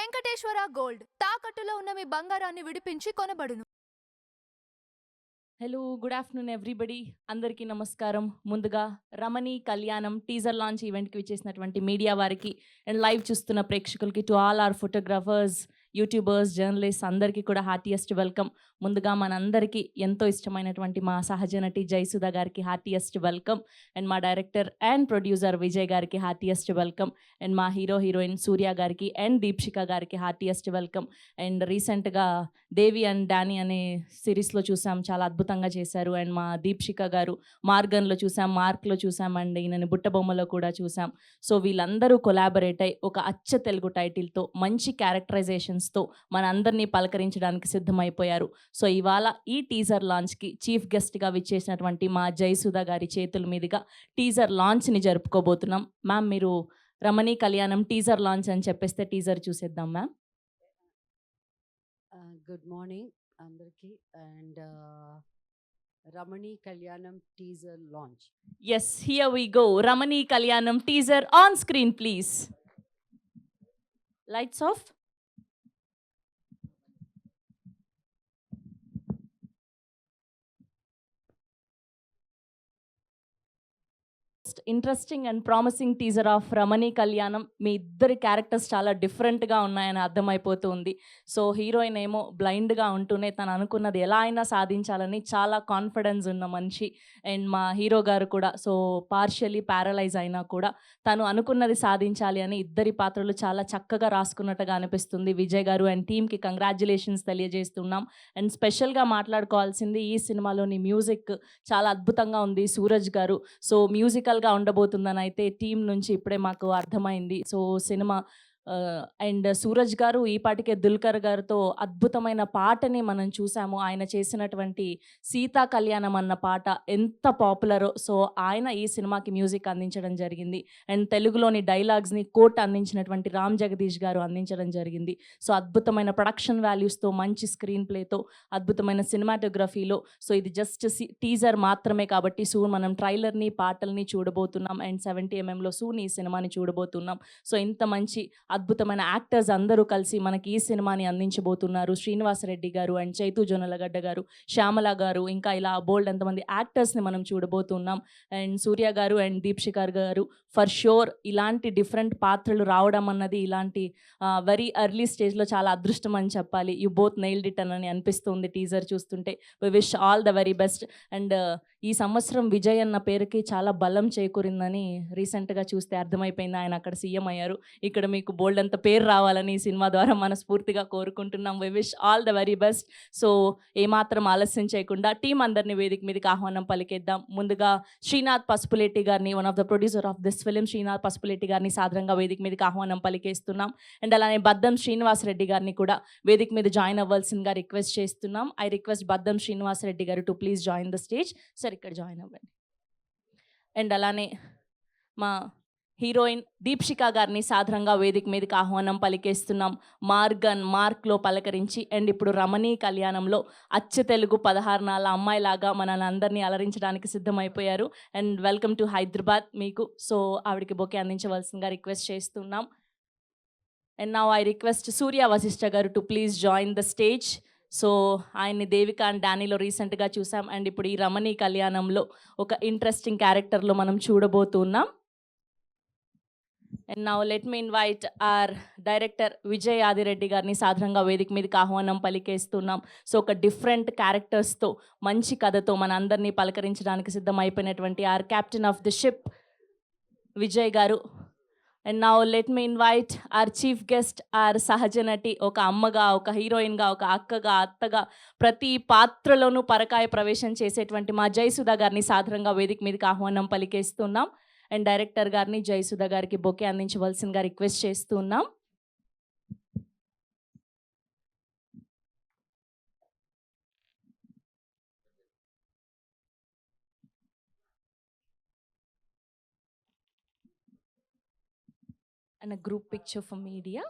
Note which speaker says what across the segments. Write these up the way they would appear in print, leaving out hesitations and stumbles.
Speaker 1: Venkateswara gold తాకట్టులో ఉన్న మీ బంగారాన్ని విడిపించి కొనబడును.
Speaker 2: Hello, good afternoon everybody. అందరికీ నమస్కారం. ముందుగా రమణి కళ్యాణం టీజర్ లాంచ్ ఈవెంట్కి విచ్చేసినటువంటి మీడియా వారికి అండ్ లైవ్ చూస్తున్న ప్రేక్షకులకి, to all our photographers, YouTubers, journalist అందరికీ కూడా హార్టియెస్ట్ వెల్కమ్. ముందుగా మనందరికీ ఎంతో ఇష్టమైనటువంటి మా సహజ నటి జయసుధ గారికి హార్టియెస్ట్ వెల్కమ్. అండ్ మా డైరెక్టర్ అండ్ ప్రొడ్యూసర్ విజయ్ గారికి హార్టియెస్ట్ వెల్కమ్. అండ్ మా హీరోయిన్ సూర్య గారికి అండ్ దీప్షిక గారికి హార్టియెస్ట్ వెల్కమ్. అండ్ రీసెంట్గా దేవి అండ్ డానీ అనే సిరీస్లో చూసాం, చాలా అద్భుతంగా చేశారు. అండ్ మా దీప్షిక గారు మార్గన్లో చూసాం, మార్క్లో చూసాం, అండ్ ఈయనని బుట్టబొమ్మలో కూడా చూసాం. సో వీళ్ళందరూ కొలాబరేట్ అయ్యి ఒక అచ్చ తెలుగు టైటిల్తో మంచి క్యారెక్టరైజేషన్స్తో మన అందరినీ పలకరించడానికి సిద్ధమైపోయారు. సో ఇవాళ ఈ టీజర్ లాంచ్కి చీఫ్ గెస్ట్గా విచ్చేసినటువంటి మా జయసుధ గారి చేతుల మీదుగా టీజర్ లాంచ్ని జరుపుకోబోతున్నాం. మ్యామ్, మీరు రమణి కళ్యాణం టీజర్ లాంచ్ అని చెప్పేస్తే టీజర్ చూసేద్దాం మ్యామ్.
Speaker 3: గుడ్ మార్నింగ్ అందరికీ. అండ్ రమణి కళ్యాణం teaser launch.
Speaker 2: Yes, here we go. Ramani Kalyanam teaser on screen, please. Lights off. Interesting and promising teaser of Ramani Kalyanam. మీ ఇద్దరి క్యారెక్టర్స్ చాలా డిఫరెంట్గా ఉన్నాయని అర్థమైపోతుంది. సో హీరోయిన్ ఏమో బ్లైండ్గా ఉంటూనే తను అనుకున్నది ఎలా అయినా సాధించాలని చాలా కాన్ఫిడెన్స్ ఉన్న మనిషి. అండ్ మా హీరో గారు కూడా సో పార్షియలీ ప్యారలైజ్ అయినా కూడా తను అనుకున్నది సాధించాలి అని ఇద్దరి పాత్రలు చాలా చక్కగా రాసుకున్నట్టుగా అనిపిస్తుంది. విజయ్ గారు అండ్ టీమ్కి కంగ్రాచ్యులేషన్స్ తెలియజేస్తున్నాం. అండ్ స్పెషల్గా మాట్లాడుకోవాల్సింది ఈ సినిమాలోని మ్యూజిక్ చాలా అద్భుతంగా ఉంది. సూరజ్ గారు సో మ్యూజికల్గా ఉండబోతుందని అయితే టీం నుంచి ఇప్పుడే మాకు అర్థమైంది. సో సినిమా అండ్ సూరజ్ గారు ఈ పాటికే దుల్కర్ గారితో అద్భుతమైన పాటని మనం చూసాము. ఆయన చేసినటువంటి సీతా కళ్యాణం అన్న పాట ఎంత పాపులరో, సో ఆయన ఈ సినిమాకి మ్యూజిక్ అందించడం జరిగింది. అండ్ తెలుగులోని డైలాగ్స్ని కోట్ అందించినటువంటి రామ్ జగదీష్ గారు అందించడం జరిగింది. సో అద్భుతమైన ప్రొడక్షన్ వాల్యూస్తో, మంచి స్క్రీన్ ప్లేతో, అద్భుతమైన సినిమాటోగ్రఫీలో. సో ఇది జస్ట్ టీజర్ మాత్రమే కాబట్టి సూన్ మనం ట్రైలర్ని, పాటల్ని చూడబోతున్నాం. అండ్ 70mm సూన్ ఈ సినిమాని చూడబోతున్నాం. సో ఇంత మంచి అద్భుతమైన యాక్టర్స్ అందరూ కలిసి మనకి ఈ సినిమాని అందించబోతున్నారు. శ్రీనివాసరెడ్డి గారు అండ్ చైతు జొన్నలగడ్డ గారు, శ్యామల గారు, ఇంకా ఇలా బోల్డ్ ఎంతమంది యాక్టర్స్ని మనం చూడబోతున్నాం. అండ్ సూర్య గారు అండ్ దీప్షికర్ గారు ఫర్ షూర్ ఇలాంటి డిఫరెంట్ పాత్రలు రావడం అన్నది ఇలాంటి వెరీ ఎర్లీ స్టేజ్లో చాలా అదృష్టం అని చెప్పాలి. యూ బోత్ నెయిల్డ్ ఇట్ అని అనిపిస్తుంది టీజర్ చూస్తుంటే. We wish all the very best. And ఈ సంవత్సరం విజయ్ అన్న పేరుకి చాలా బలం చేకూరిందని రీసెంట్గా చూస్తే అర్థమైపోయింది. ఆయన అక్కడ సీఎం అయ్యారు. ఇక్కడ మీకు బోల్డ్ అంత పేరు రావాలని ఈ సినిమా ద్వారా మనస్ఫూర్తిగా కోరుకుంటున్నాం. We wish all the very best. So ఏమాత్రం ఆలస్యం చేయకుండా టీం అందరినీ వేదిక మీదకి ఆహ్వానం పలికేద్దాం. ముందుగా శ్రీనాథ్ పసుపులేటి గారిని, one of the producer of this film, Srinath Pasupuleti గారిని సాధారణంగా వేదిక మీదకి ఆహ్వానం పలికేస్తున్నాం. అండ్ అలానే బద్దం శ్రీనివాసరెడ్డి గారిని కూడా వేదిక మీద జాయిన్ అవ్వాల్సిందిగా రిక్వెస్ట్ చేస్తున్నాం. ఐ రిక్వెస్ట్ బద్దం శ్రీనివాసరెడ్డి గారు to please join the stage. Sir ఇక్కడ జాయిన్ అవ్వండి. అండ్ అలానే మా హీరోయిన్ దీప్షిక గారిని సాధారణంగా వేదిక మీదకి ఆహ్వానం పలికేస్తున్నాం. మార్క్లో పలకరించి అండ్ ఇప్పుడు రమణి కళ్యాణంలో అచ్చ తెలుగు 16 నాళ్ళ అమ్మాయిలాగా మనల్ని అందరినీ అలరించడానికి సిద్ధమైపోయారు. అండ్ వెల్కమ్ టు హైదరాబాద్ మీకు. సో ఆవిడకి బొకే అందించవలసిందిగా రిక్వెస్ట్ చేస్తున్నాం. అండ్ నౌ ఐ రిక్వెస్ట్ సూర్య వశిష్ఠ గారు to please join the stage. So ఆయన్ని దేవిక అండ్ డానీలో రీసెంట్గా చూసాం. అండ్ ఇప్పుడు ఈ రమణి కళ్యాణంలో ఒక ఇంట్రెస్టింగ్ క్యారెక్టర్లో మనం చూడబోతున్నాం. And now let me invite are director Vijay Adireddy గారిని సాధారణంగా వేదిక మీదకి ఆహ్వానం పలికేస్తున్నాం. సో ఒక డిఫరెంట్ క్యారెక్టర్స్తో, మంచి కథతో మన అందరినీ పలకరించడానికి సిద్ధమైపోయినటువంటి our captain of the ship Vijay garu. And now let me invite our chief guest our సహజ నటి, ఒక అమ్మగా, ఒక హీరోయిన్గా, ఒక అక్కగా, అత్తగా, ప్రతి పాత్రలోనూ పరకాయ ప్రవేశం చేసేటువంటి మా జయసుధ గారిని సాధారణంగా వేదిక మీదకి ఆహ్వానం పలికేస్తున్నాం. అండ్ డైరెక్టర్ గారిని, జయసుధ గారికి బొకే అందించవలసిందిగా రిక్వెస్ట్ చేస్తున్నాం. And a group picture for media.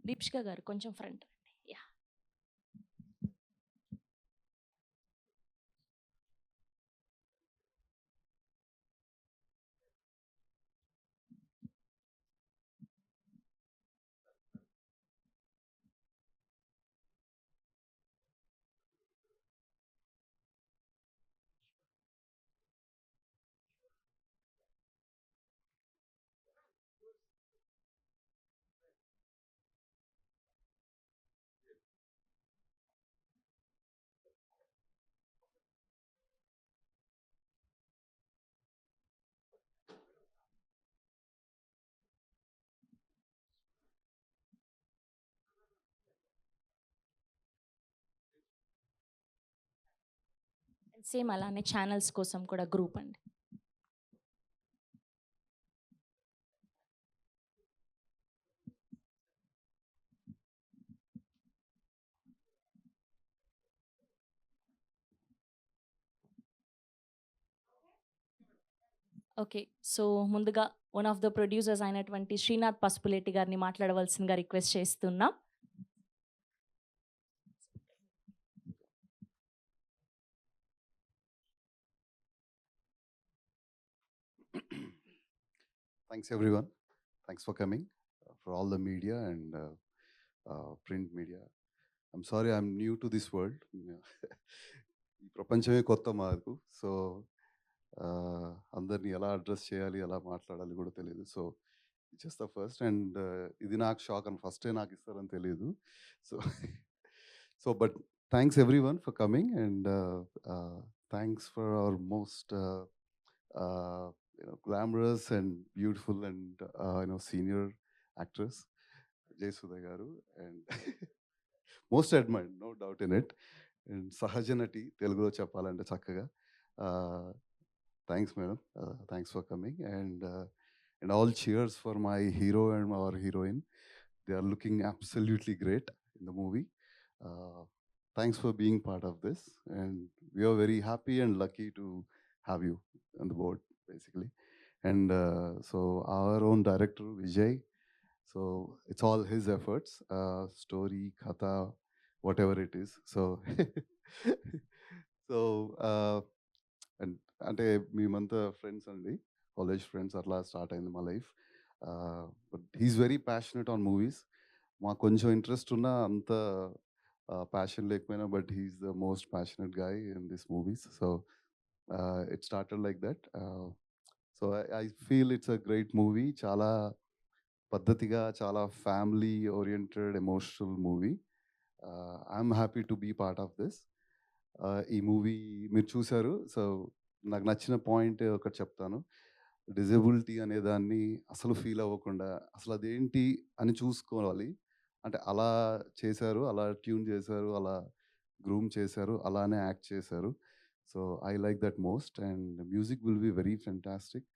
Speaker 2: Deepshika గారు కొంచెం ఫ్రంట్ రండి. యా సేమ్ అలానే ఛానల్స్ కోసం కూడా గ్రూప్ అండి. ఓకే. సో, ముందుగా వన్ ఆఫ్ ద ప్రొడ్యూసర్స్ అయినటువంటి శ్రీనాథ్ పసుపులేటి గారిని మాట్లాడవలసిందిగా రిక్వెస్ట్ చేస్తున్నాం.
Speaker 4: Thanks everyone. Thanks for coming, for all the media and print media. I'm sorry I'm new to this world. ఈ ప్రపంచమే కొత్త మాకు. సో అందరినీ ఎలా అడ్రస్ చేయాలి, ఎలా మాట్లాడాలి కూడా తెలియదు. So just the first and ఇది నాకు షాక్ అని ఫస్టే నాకు ఇస్తారని తెలియదు. So so but thanks every one for coming and thanks for our most glamorous and beautiful and senior actress Jayasudha garu and most admired, no doubt in it, and sahajanati telugulo cheppalante chakkaga. Thanks madam, thanks for coming and all cheers for my hero and our heroine. They are looking absolutely great in the movie. Thanks for being part of this and we are very happy and lucky to have you on the board basically. And so our own director Vijay, so it's all his efforts, story, katha, whatever it is. So so and ante మేమంతా friends అండి, college friends, అట్లా start అయింది మా life. But he's very passionate on movies. మాకు కొంచెం interest ఉన్నా అంత passion లేకపోయినా, but he's the most passionate guy in this movies. So it started like that. So I feel it's a great movie. Chala paddhatiga, chala family oriented, emotional movie. I'm happy to be part of this. ఈ movie మీరు చూసారు. So నాకు నచ్చిన point ఒకటి చెప్తాను. Disability అనే దాన్ని అసలు ఫీల్ అవ్వకుండా అసలు అదేంటి అని చూసుకోవాలి. అంటే అలా చేశారు, అలా ట్యూన్ చేశారు, అలా గ్రూమ్ చేశారు, అలానే యాక్ట్ చేశారు. So I like that most and music will be very fantastic.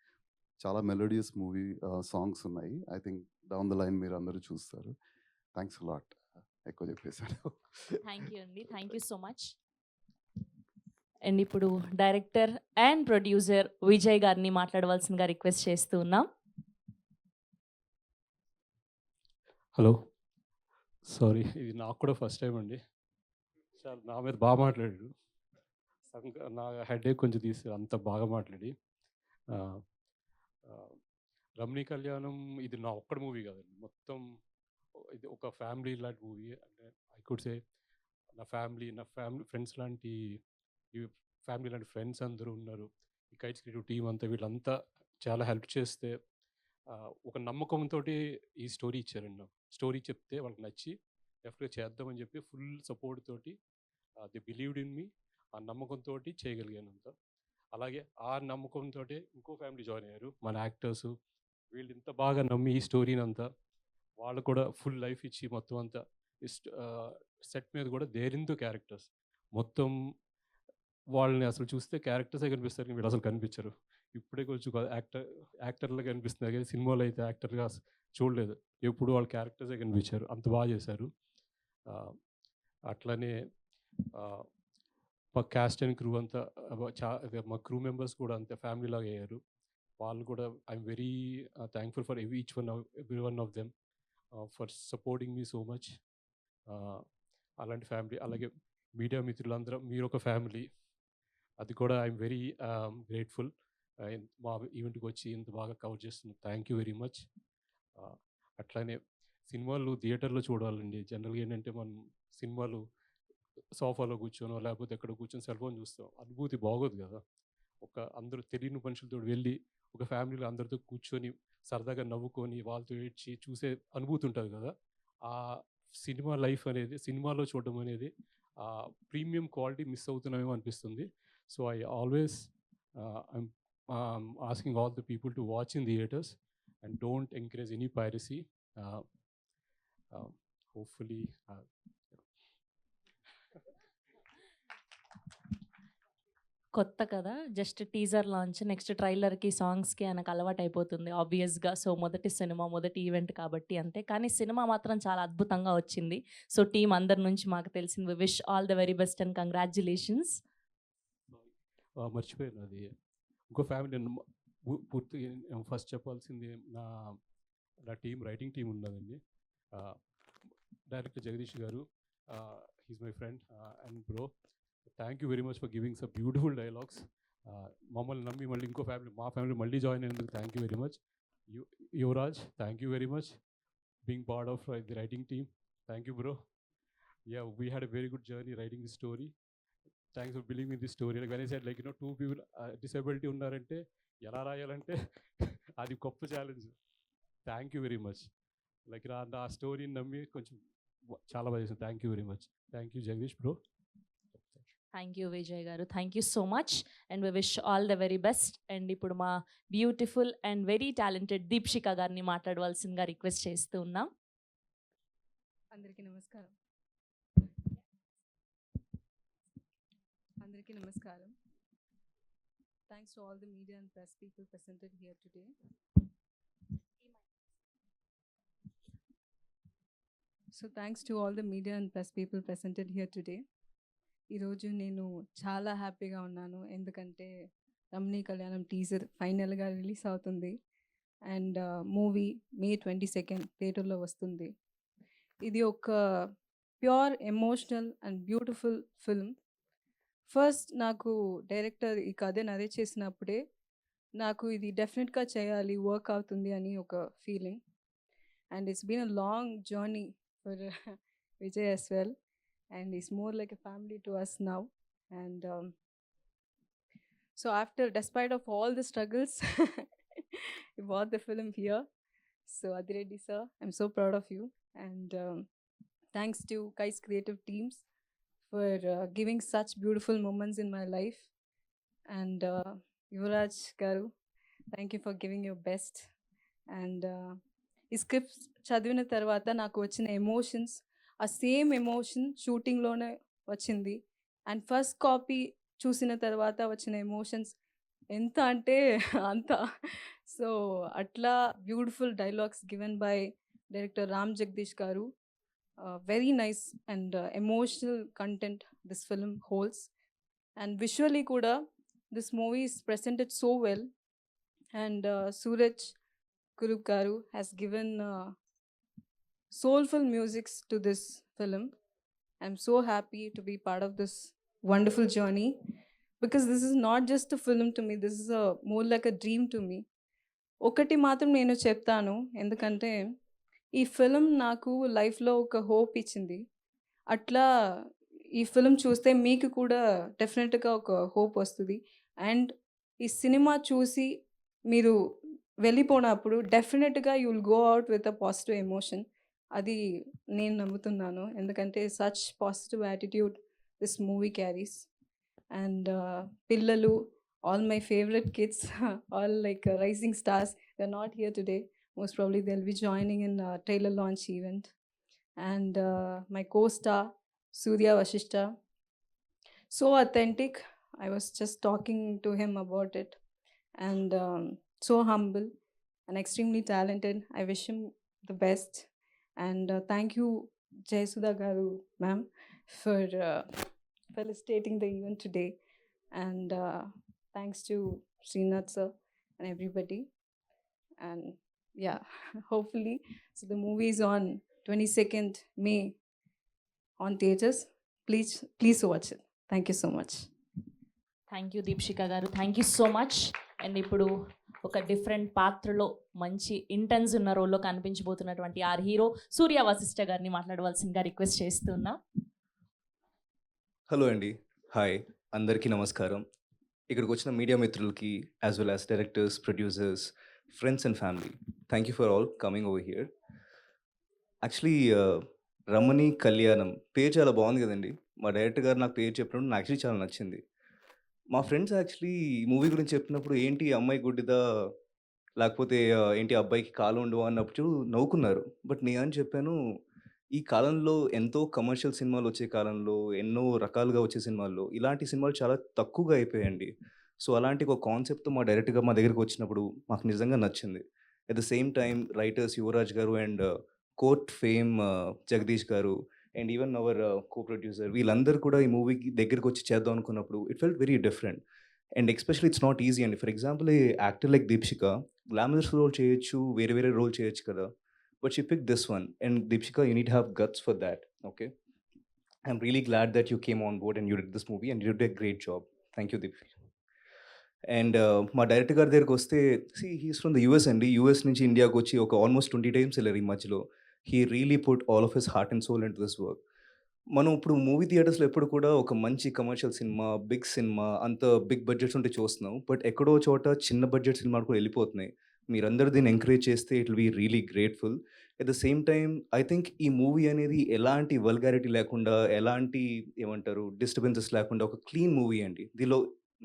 Speaker 4: చాలా మెలోడియస్ మూవీ సాంగ్స్ ఉన్నాయి. I think down the line మీరు అందరూ చూస్తారు. Thanks lot. ఎక్కువ చెప్పేశాను.
Speaker 2: థ్యాంక్ యూ అండి. Thank you so much. And ఇప్పుడు డైరెక్టర్ అండ్ ప్రొడ్యూసర్ విజయ్ గారిని మాట్లాడవలసిందిగా రిక్వెస్ట్ చేస్తూ ఉన్నాం.
Speaker 5: హలో, సారీ, ఇది నాకు కూడా ఫస్ట్ టైం అండి. చాలా నా మీద బాగా మాట్లాడాడు. నా హెడేక్ కొంచెం తీసి అంత బాగా మాట్లాడి. రమణీ కళ్యాణం ఇది నా ఒక్కడి మూవీ కాదండి, మొత్తం ఇది ఒక ఫ్యామిలీ లాంటి మూవీ. అంటే ఐ కుడ్ సే నా ఫ్యామిలీ ఫ్రెండ్స్ లాంటి, ఈ ఫ్యామిలీ లాంటి ఫ్రెండ్స్ అందరూ ఉన్నారు. ఈ కైట్స్ క్రియేటివ్ టీం అంతా, వీళ్ళంతా చాలా హెల్ప్ చేస్తే ఒక నమ్మకంతో ఈ స్టోరీ ఇచ్చారండి నాకు. స్టోరీ చెప్తే వాళ్ళకి నచ్చి డెఫినెట్గా చేద్దామని చెప్పి ఫుల్ సపోర్ట్ తోటి దే బిలీవ్డ్ ఇన్ మీ. ఆ నమ్మకంతో చేయగలిగాను అంతా. అలాగే ఆ నమ్మకంతో ఇంకో ఫ్యామిలీ జాయిన్ అయ్యారు, మన యాక్టర్స్. వీళ్ళు ఇంత బాగా నమ్మి ఈ స్టోరీని అంతా వాళ్ళు కూడా ఫుల్ లైఫ్ ఇచ్చి మొత్తం అంతా సెట్ మీద కూడా దేరిందో క్యారెక్టర్స్ మొత్తం. వాళ్ళని అసలు చూస్తే క్యారెక్టర్సే కనిపిస్తారు కానీ వీళ్ళు అసలు కనిపించరు. ఇప్పుడే కొంచెం యాక్టర్లుగా కనిపిస్తున్నారు కానీ సినిమాలో అయితే యాక్టర్గా చూడలేదు. ఎప్పుడు వాళ్ళ క్యారెక్టర్సే కనిపించారు, అంత బాగా చేశారు. అట్లనే మా క్యాస్ట్ అండ్ క్రూ అంతా మా క్రూ మెంబర్స్ కూడా అంతే ఫ్యామిలీ లాగా అయ్యారు. వాళ్ళు కూడా I'm very thankful for every one of them for supporting me so much. అలాంటి ఫ్యామిలీ, అలాగే మీడియా మిత్రులందరూ మీరు ఒక ఫ్యామిలీ, అది కూడా ఐఎమ్ వెరీ గ్రేట్ఫుల్. మా ఈవెంట్కి వచ్చి ఇంత బాగా కవర్ చేస్తుంది, థ్యాంక్ యూ వెరీ మచ్. అట్లానే సినిమాలు థియేటర్లో చూడాలండి. జనరల్గా ఏంటంటే మనం సినిమాలు సోఫాలో కూర్చోనో లేకపోతే ఎక్కడ కూర్చొని సెల్ ఫోన్ చూస్తాం, అనుభూతి బాగోదు కదా. అందరూ తెలియని మనుషులతో వెళ్ళి ఒక ఫ్యామిలీలో అందరితో కూర్చొని సరదాగా నవ్వుకొని వాళ్ళతో ఏడ్చి చూసే అనుభూతి ఉంటుంది కదా. ఆ సినిమా లైఫ్ అనేది, సినిమాలో చూడడం అనేది ప్రీమియం క్వాలిటీ మిస్ అవుతున్నామేమో అనిపిస్తుంది. So I always I'm asking all the people to watch in theatres and don't encourage any piracy. Hopefully
Speaker 2: కొత్త కదా! Just teaser launch. నెక్స్ట్ ట్రైలర్‌కి, సాంగ్స్‌కి ఆయనకు అలవాటయిపోతుంది ఆబ్వియస్‌గా. సో, మొదటి సినిమా, మొదటి ఈవెంట్ కాబట్టి అంతే. కానీ సినిమా మాత్రం చాలా అద్భుతంగా వచ్చింది. సో, టీమ్ అందరి నుంచి మాకు తెలిసింది. We wish all the very best and congratulations.
Speaker 5: మర్చిపోయాను అది. ఇంకో ఫ్యామిలీ పూర్తిగా ఫస్ట్ చెప్పాల్సింది నా నా రైటింగ్ టీం ఉన్నదండి. Director Jagadish garu, he's my friend and bro. Thank you very much for giving some beautiful dialogues. మమ్మల్ని నమ్మి మళ్ళీ ఇంకో ఫ్యామిలీ, మా ఫ్యామిలీ మళ్ళీ జాయిన్ అయినందుకు thank you very much. Yuvraj, thank you very much being part of the writing team. Thank you bro. Yeah, we had a very good journey writing this story. Thanks for believing in this story. Like when I said, like, you know, 2 people disability ఉన్నారంటే ఎలా రాయాలంటే అది గొప్ప challenge. Thank you very much. Like నా స్టోరీని నమ్మి కొంచెం చాలా బాగా చేసాను. Thank you very much. Thank you Jagadish bro.
Speaker 2: Thank you Vijay గారు. Thank you so much and we wish all the very best. And ఇప్పుడు మా beautiful and very talented Deepshika గారిని మాట్లాడవలసిందిగా రిక్వెస్ట్ చేస్తూ ఉన్నాం.
Speaker 6: అందరికీ నమస్కారం. అందరికీ నమస్కారం. Thanks to all the media and press people presented here today. So thanks to all the media and press people presented here today. ఈరోజు నేను చాలా హ్యాపీగా ఉన్నాను. ఎందుకంటే రమణీ కళ్యాణం టీజర్ ఫైనల్గా రిలీజ్ అవుతుంది అండ్ మూవీ May 22 థియేటర్లో వస్తుంది. ఇది ఒక pure emotional and beautiful film. First నాకు డైరెక్టర్ ఈ కథ నరేట్ చేసినప్పుడే నాకు ఇది డెఫినెట్గా చేయాలి, వర్క్ అవుతుంది అని ఒక feeling. And it's been a long journey for Vijay as well. And it's more like a family to us now. And so after, despite of all the struggles, you bought the film here. So Adireddy sir, I'm so proud of you. And thanks to Kai's creative teams for giving such beautiful moments in my life. And Yuvraj garu, thank you for giving your best. And ఈ script చదివిన తర్వాత నాకు వచ్చిన emotions, ఆ same emotion షూటింగ్లోనే వచ్చింది. And first copy చూసిన తర్వాత వచ్చిన ఎమోషన్స్ ఎంత అంటే అంత. సో అట్లా beautiful dialogues given by director Ram Jagadish garu. Very nice and emotional content this film holds. And visually కూడా this movie is presented so well. And Suraj Kurup garu has given soulful musics to this film. I'm so happy to be part of this wonderful journey because this is not just a film to me, this is a more like a dream to me. ఒకటి మాత్రం నేను చెప్తాను, ఎందుకంటే ఈ film నాకు లైఫ్లో ఒక hope ఇచ్చింది. అట్లా ఈ ఫిల్మ్ చూస్తే మీకు కూడా డెఫినెట్గా ఒక హోప్ వస్తుంది. అండ్ ఈ సినిమా చూసి మీరు వెళ్ళిపోయినప్పుడు డెఫినెట్గా you will go out with a positive emotion. అది నేను నమ్ముతున్నాను, ఎందుకంటే such positive attitude this movie carries. And పిల్లలు, all my favourite kids, all like rising stars, they are not here today. Most probably they will be joining in trailer launch event. And my co-star Surya Vashishta, so authentic. I was just talking to him about it. And so humble and extremely talented. I wish him the best. And thank you Jayasudha garu ma'am for felicitating the event today. And thanks to Srinath sir and everybody. And yeah, hopefully, so the movie is on 22nd May on theaters. Please watch it. Thank you so much.
Speaker 2: Thank you Deepshika గారు. Thank you so much. And ఇప్పుడు ఒక different పాత్రలో మంచి intense ఉన్న రోల్లో కనిపించబోతున్నటువంటి our hero Surya Vashishta గారిని మాట్లాడవలసిందిగా రిక్వెస్ట్ చేస్తున్నా.
Speaker 7: హలో అండి, హాయ్, అందరికీ నమస్కారం. ఇక్కడికి వచ్చిన మీడియా మిత్రులకి as well as directors, producers, friends and family, thank you for all coming over here. Actually Ramani కళ్యాణం పేరు చాలా బాగుంది కదండి. మా డైరెక్టర్ గారు నాకు పేరు చెప్పినప్పుడు నాకు యాక్చువల్లీ చాలా నచ్చింది. మా ఫ్రెండ్స్ యాక్చువల్లీ ఈ మూవీ గురించి చెప్పినప్పుడు ఏంటి అమ్మాయి గుడ్డిదా, లేకపోతే ఏంటి అబ్బాయికి కాలు ఉండవు అన్నప్పుడు నవ్వుకున్నారు. బట్ నేను అని చెప్పాను, ఈ కాలంలో ఎంతో కమర్షియల్ సినిమాలు వచ్చే కాలంలో, ఎన్నో రకాలుగా వచ్చే సినిమాల్లో, ఇలాంటి సినిమాలు చాలా తక్కువగా అయిపోయాయండి. సో, అలాంటి ఒక కాన్సెప్ట్‌తో డైరెక్ట్‌గా మా దగ్గరికి వచ్చినప్పుడు మాకు నిజంగా నచ్చింది. At the same time writers Yuvaraj గారు అండ్ కోర్ట్ ఫేమ్ జగదీష్ గారు and even our co producer వీళ్ళందరూ కూడా ఈ మూవీకి దగ్గరికొచ్చి చేద్దాం అనుకున్నప్పుడు it felt very different. And especially it's not easy అండి. For example a actor like Deepshika glamorous role చేయొచ్చు, వేరే వేరే రోల్ చేయొచ్చు కదా! But she picked this one and Deepshika you need have guts for that. Okay. I'm really glad that you came on board and you did this movie and you did a great job. Thank you Deepshikha. And మా director గారి దగ్గరికొస్తే he's from the US అండి. US నుంచి ఇండియాకొచ్చి ఒక almost 20 times ఎళ్లారు ఈ మధ్యలో. He really put all of his heart and soul into this work. మనం ఇప్పుడు మూవీ థియేటర్స్‌లో ఎప్పుడు కూడా ఒక మంచి కమర్షియల్ సినిమా, బిగ్ సినిమా, అంత బిగ్ బడ్జెట్స్ ఉంటే చూస్తున్నాం. బట్ ఎక్కడో చోట చిన్న బడ్జెట్ సినిమాలు కూడా ఎళ్ళిపోతున్నాయి. మీరందరూ దీన్ని ఎంకరేజ్ చేస్తే it will be really grateful. At the same time I think ఈ మూవీ అనేది ఎలాంటి వల్గారిటీ లేకుండా, ఎలాంటి ఏమంటారు డిస్టర్బెన్సెస్ లేకుండా ఒక క్లీన్ మూవీ అండి. దీనిలో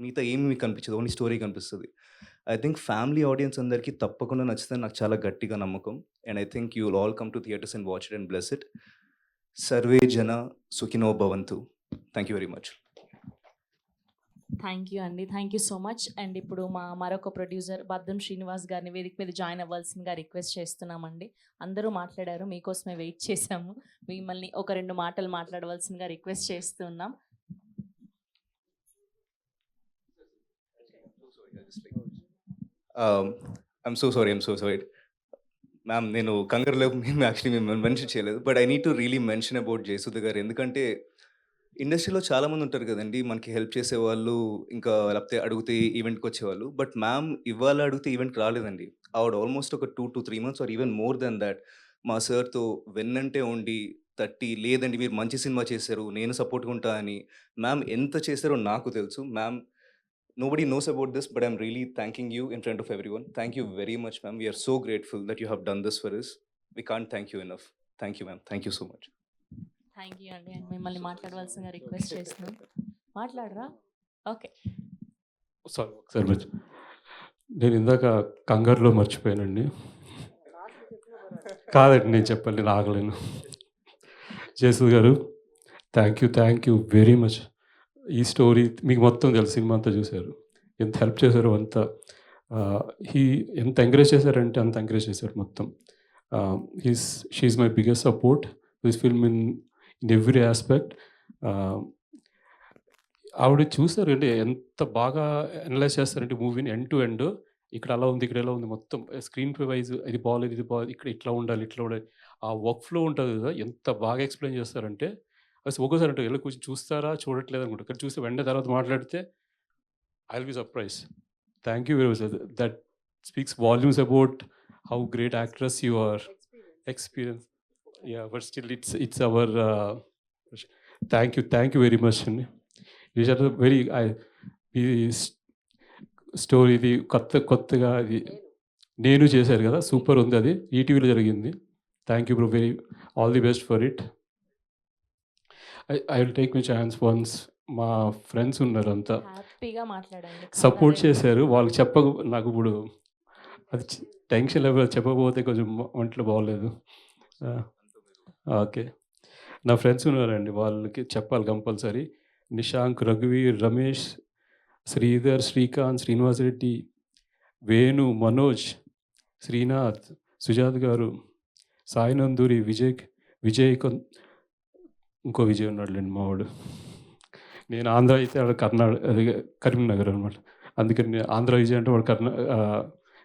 Speaker 7: మిగతా ఏమి మీకు కనిపించదు. ఓన్లీ స్టోరీ కనిపిస్తది. ఐ థింక్ ఫ్యామిలీ ఆడియన్స్ అందరికీ తప్పకుండా నచ్చుతదని నాకు చాలా గట్టిగా నమ్మకం. And I think you will all come to theatres and watch it and bless it. సర్వే జన సుఖినో భవంతు. Thank you very much.
Speaker 2: Thank you అండి. Thank you so much. And ఇప్పుడు మా మరొక ప్రొడ్యూసర్ బద్దం శ్రీనివాస్ గారిని వేదిక మీద జాయిన్ అవ్వాల్సిందిగా రిక్వెస్ట్ చేస్తున్నామండి. అందరూ మాట్లాడారు, మీకోసమే వెయిట్ చేశాము. మిమ్మల్ని ఒక 2 మాటలు మాట్లాడవలసిందిగా రిక్వెస్ట్ చేస్తున్నాం.
Speaker 7: I'm so sorry. మ్యామ్ నేను కంగారులో మేము యాక్చువల్లీ మిమ్మల్ని మెన్షన్ చేయలేదు. But I need to really mention about Jayasudha గారు. ఎందుకంటే ఇండస్ట్రీలో చాలామంది ఉంటారు కదండీ! మనకి హెల్ప్ చేసేవాళ్ళు, ఇంకా లేకపోతే అడిగితే ఈవెంట్‌కి వచ్చేవాళ్ళు. బట్ మ్యామ్ ఇవాళ అడిగితే ఈవెంట్‌కి రాలేదండి. ఆవిడ ఆల్మోస్ట్ ఒక 2-3 months or even more than thought మా సార్‌తో వెన్నంటే ఉండి తట్టి, లేదండి మీరు మంచి సినిమా చేశారు, నేను సపోర్ట్‌గా ఉంటా అని. మ్యామ్ ఎంత చేశారో నాకు తెలుసు. Ma'am nobody knows about this, but I'm really thanking you in front of everyone. Thank you very much, ma'am. We are so grateful that you have done this for us. We can't thank you enough. Thank you, ma'am. Thank you so much.
Speaker 2: Thank you అండి. And మిమ్మల్ని మాట్లాడవలసిందిగా request చేస్తున్నాం. మాట్లాడరా? Okay.
Speaker 5: Sorry ఒకసారి నేను ఇందాక కంగారులో మర్చిపోయానండి. కాదండి నేను చెప్పాలి, నేను ఆగలేను. జయసుధ గారు థ్యాంక్ యూ వెరీ మచ్. ఈ స్టోరీ మీకు మొత్తం తెలుసు, సినిమా అంతా చూశారు, ఎంత హెల్ప్ చేశారో అంతా. ఎంత ఎంకరేజ్ చేశారంటే అంత ఎంకరేజ్ చేశారు మొత్తం. She's my biggest support this film in every aspect. ఆవిడ చూసారంటే ఎంత బాగా అనలైజ్ చేస్తారంటే మూవీని ఎండ్ టు ఎండ్. ఇక్కడ అలా ఉంది, ఇక్కడ ఎలా ఉంది, మొత్తం స్క్రీన్ ప్లే వైజ్ ఇది బాగోలేదు, ఇది బాగోలేదు, ఇక్కడ ఇట్లా ఉండాలి. ఆ వర్క్ ఫ్లో ఉంటుంది కదా, ఎంత బాగా ఎక్స్ప్లెయిన్ చేస్తారంటే అసలు ఒక్కోసారి అంటే వెళ్ళి కూర్చొని చూస్తారా చూడట్లేదు అనుకుంటా, ఇక్కడ చూస్తే వెంటనే తర్వాత మాట్లాడితే I will be surprise. Thank you very much. That speaks volumes about how great actress you are. Experience but still it's our thank you very much అండి. దీస్ ఆర్ వెరీ ఈ స్టోరీ ఇది కొత్తగా ఇది నేను చేశారు కదా, సూపర్ ఉంది. అది ఈటీవీలో జరిగింది. Thank you bro, very all the best for it. I will take my chance once. మా ఫ్రెండ్స్ ఉన్నారు అంతా
Speaker 2: హ్యాపీగా మాట్లాడండి.
Speaker 5: సపోర్ట్ చేశారు. వాళ్ళకి నాకు ఇప్పుడు అది టెన్షన్ లెవెల్ చెప్పకపోతే కొంచెం ఒంట్లో బాగోలేదు. ఓకే, నా ఫ్రెండ్స్ ఉన్నారండి, వాళ్ళకి చెప్పాలి కంపల్సరీ. నిశాంక్, రఘువీర్, రమేష్, శ్రీధర్, శ్రీకాంత్, శ్రీనివాస్ రెడ్డి, వేణు, మనోజ్, శ్రీనాథ్, సుజాత్ గారు, సాయినందూరి, విజయ్ ఇంకో విజయ్ ఉన్నాడులేండి మావాడు. నేను ఆంధ్ర అయితే వాడు అది కరీంనగర్ అనమాట. అందుకని నేను ఆంధ్ర విజయ్ అంటే వాడు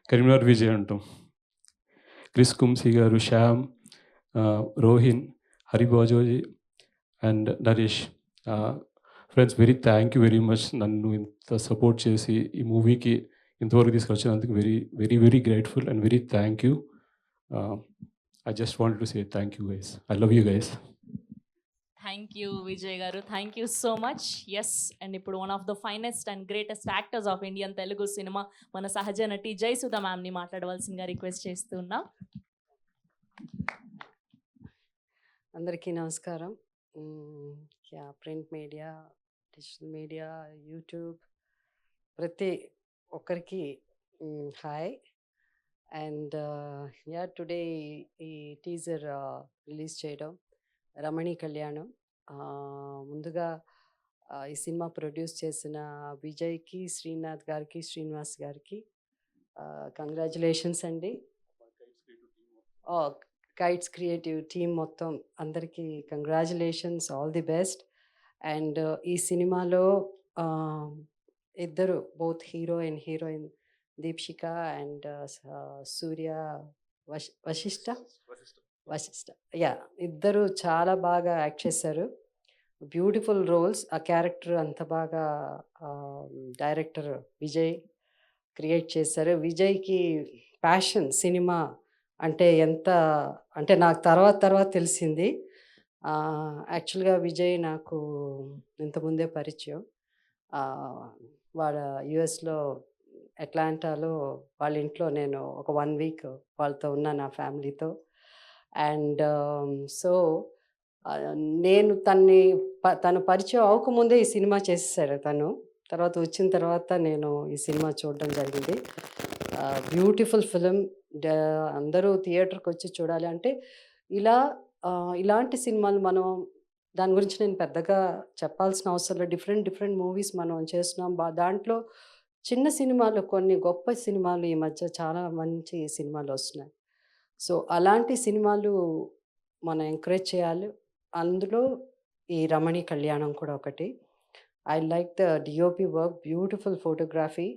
Speaker 5: కరీంనగర్ విజయ్ అంటాం. క్రిస్ కుంసీ గారు, శ్యామ్, రోహిన్, హరిబాజోజీ and Naresh. Friends, thank you very much. నన్ను ఇంత సపోర్ట్ చేసి ఈ మూవీకి ఇంతవరకు తీసుకొచ్చినందుకు very very grateful and very thank you. I just wanted to say thank you guys. I love you guys.
Speaker 2: Thank you Vijay గారు, thank you so much. Yes, and ఇప్పుడు one of the finest and greatest actors of Indian Telugu cinema మన సహజ నటి జయసుధ మ్యామ్ని మాట్లాడవలసిందిగా request చేస్తున్నాం.
Speaker 3: అందరికీ నమస్కారం. Print media, digital media, YouTube ప్రతి ఒక్కరికి హాయ్. అండ్ టుడే ఈ టీజర్ రిలీజ్ చేయడం రమణి కళ్యాణం. ముందుగా ఈ సినిమా ప్రొడ్యూస్ చేసిన విజయ్‌కి, శ్రీనాథ్ గారికి, శ్రీనివాస్ గారికి కంగ్రాచ్యులేషన్స్ అండి. కైట్స్ క్రియేటివ్ టీమ్ మొత్తం అందరికీ congratulations, all the best. And ఈ సినిమాలో ఇద్దరు both hero and heroine Deepshikha and Surya Vashishta yeah, ఇద్దరు చాలా బాగా యాక్ట్ చేశారు. Beautiful roles. ఆ క్యారెక్టర్ అంత బాగా డైరెక్టర్ విజయ్ క్రియేట్ చేశారు. విజయ్కి ప్యాషన్ సినిమా అంటే ఎంత అంటే నాకు తర్వాత తెలిసింది. యాక్చువల్గా విజయ్ నాకు ఇంతకుముందే పరిచయం. వాళ్ళ యుఎస్లో అట్లాంటాలో వాళ్ళ ఇంట్లో నేను ఒక 1 వీక్ వాళ్ళతో ఉన్నా నా ఫ్యామిలీతో. అండ్ సో నేను తను పరిచయం అవ్వకముందే ఈ సినిమా చేసేసాడు తను. తర్వాత వచ్చిన తర్వాత నేను ఈ సినిమా చూడడం జరిగింది. Beautiful film. అందరూ థియేటర్కి వచ్చి చూడాలి. అంటే ఇలా ఇలాంటి సినిమాలు మనం దాని గురించి నేను పెద్దగా చెప్పాల్సిన అవసరం లేదు. డిఫరెంట్ మూవీస్ మనం చేస్తున్నాం. దాంట్లో చిన్న సినిమాలు, కొన్ని గొప్ప సినిమాలు ఈ మధ్య చాలా మంచి సినిమాలు వస్తున్నాయి. సో అలాంటి సినిమాలు మనం ఎంకరేజ్ చేయాలి. అందులో ఈ రమణి కళ్యాణం కూడా ఒకటి. I like the DOP work, beautiful photography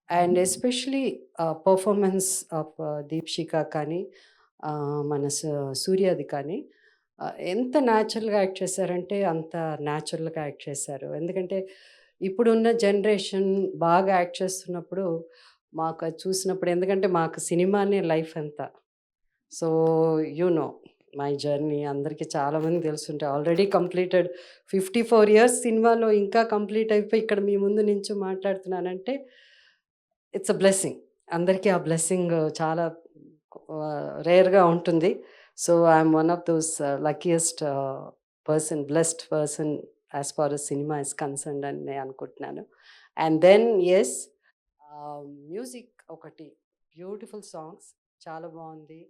Speaker 3: and especially performance of Deepshika కానీ మన సూర్యది కానీ ఎంత న్యాచురల్గా యాక్ట్ చేశారంటే అంత న్యాచురల్గా యాక్ట్ చేశారు. ఎందుకంటే ఇప్పుడున్న జనరేషన్ బాగా యాక్ట్ చేస్తున్నప్పుడు మాకు అది చూసినప్పుడు, ఎందుకంటే మాకు సినిమానే లైఫ్ అంతా. సో మై జర్నీ అందరికీ చాలామంది తెలుసుంటే ఆల్రెడీ కంప్లీటెడ్ 54 ఇయర్స్ సినిమాలో ఇంకా కంప్లీట్ అయిపోయి ఇక్కడ మీ ముందు నుంచి మాట్లాడుతున్నానంటే ఇట్స్ అ బ్లెస్సింగ్. అందరికీ ఆ బ్లెస్సింగ్ చాలా రేర్గా ఉంటుంది. So I'm one of those luckiest blessed person as far as cinema is concerned అని నేను అనుకుంటున్నాను. అండ్ దెన్ ఎస్, మ్యూజిక్ ఒకటి, బ్యూటిఫుల్ సాంగ్స్ చాలా బాగుంది.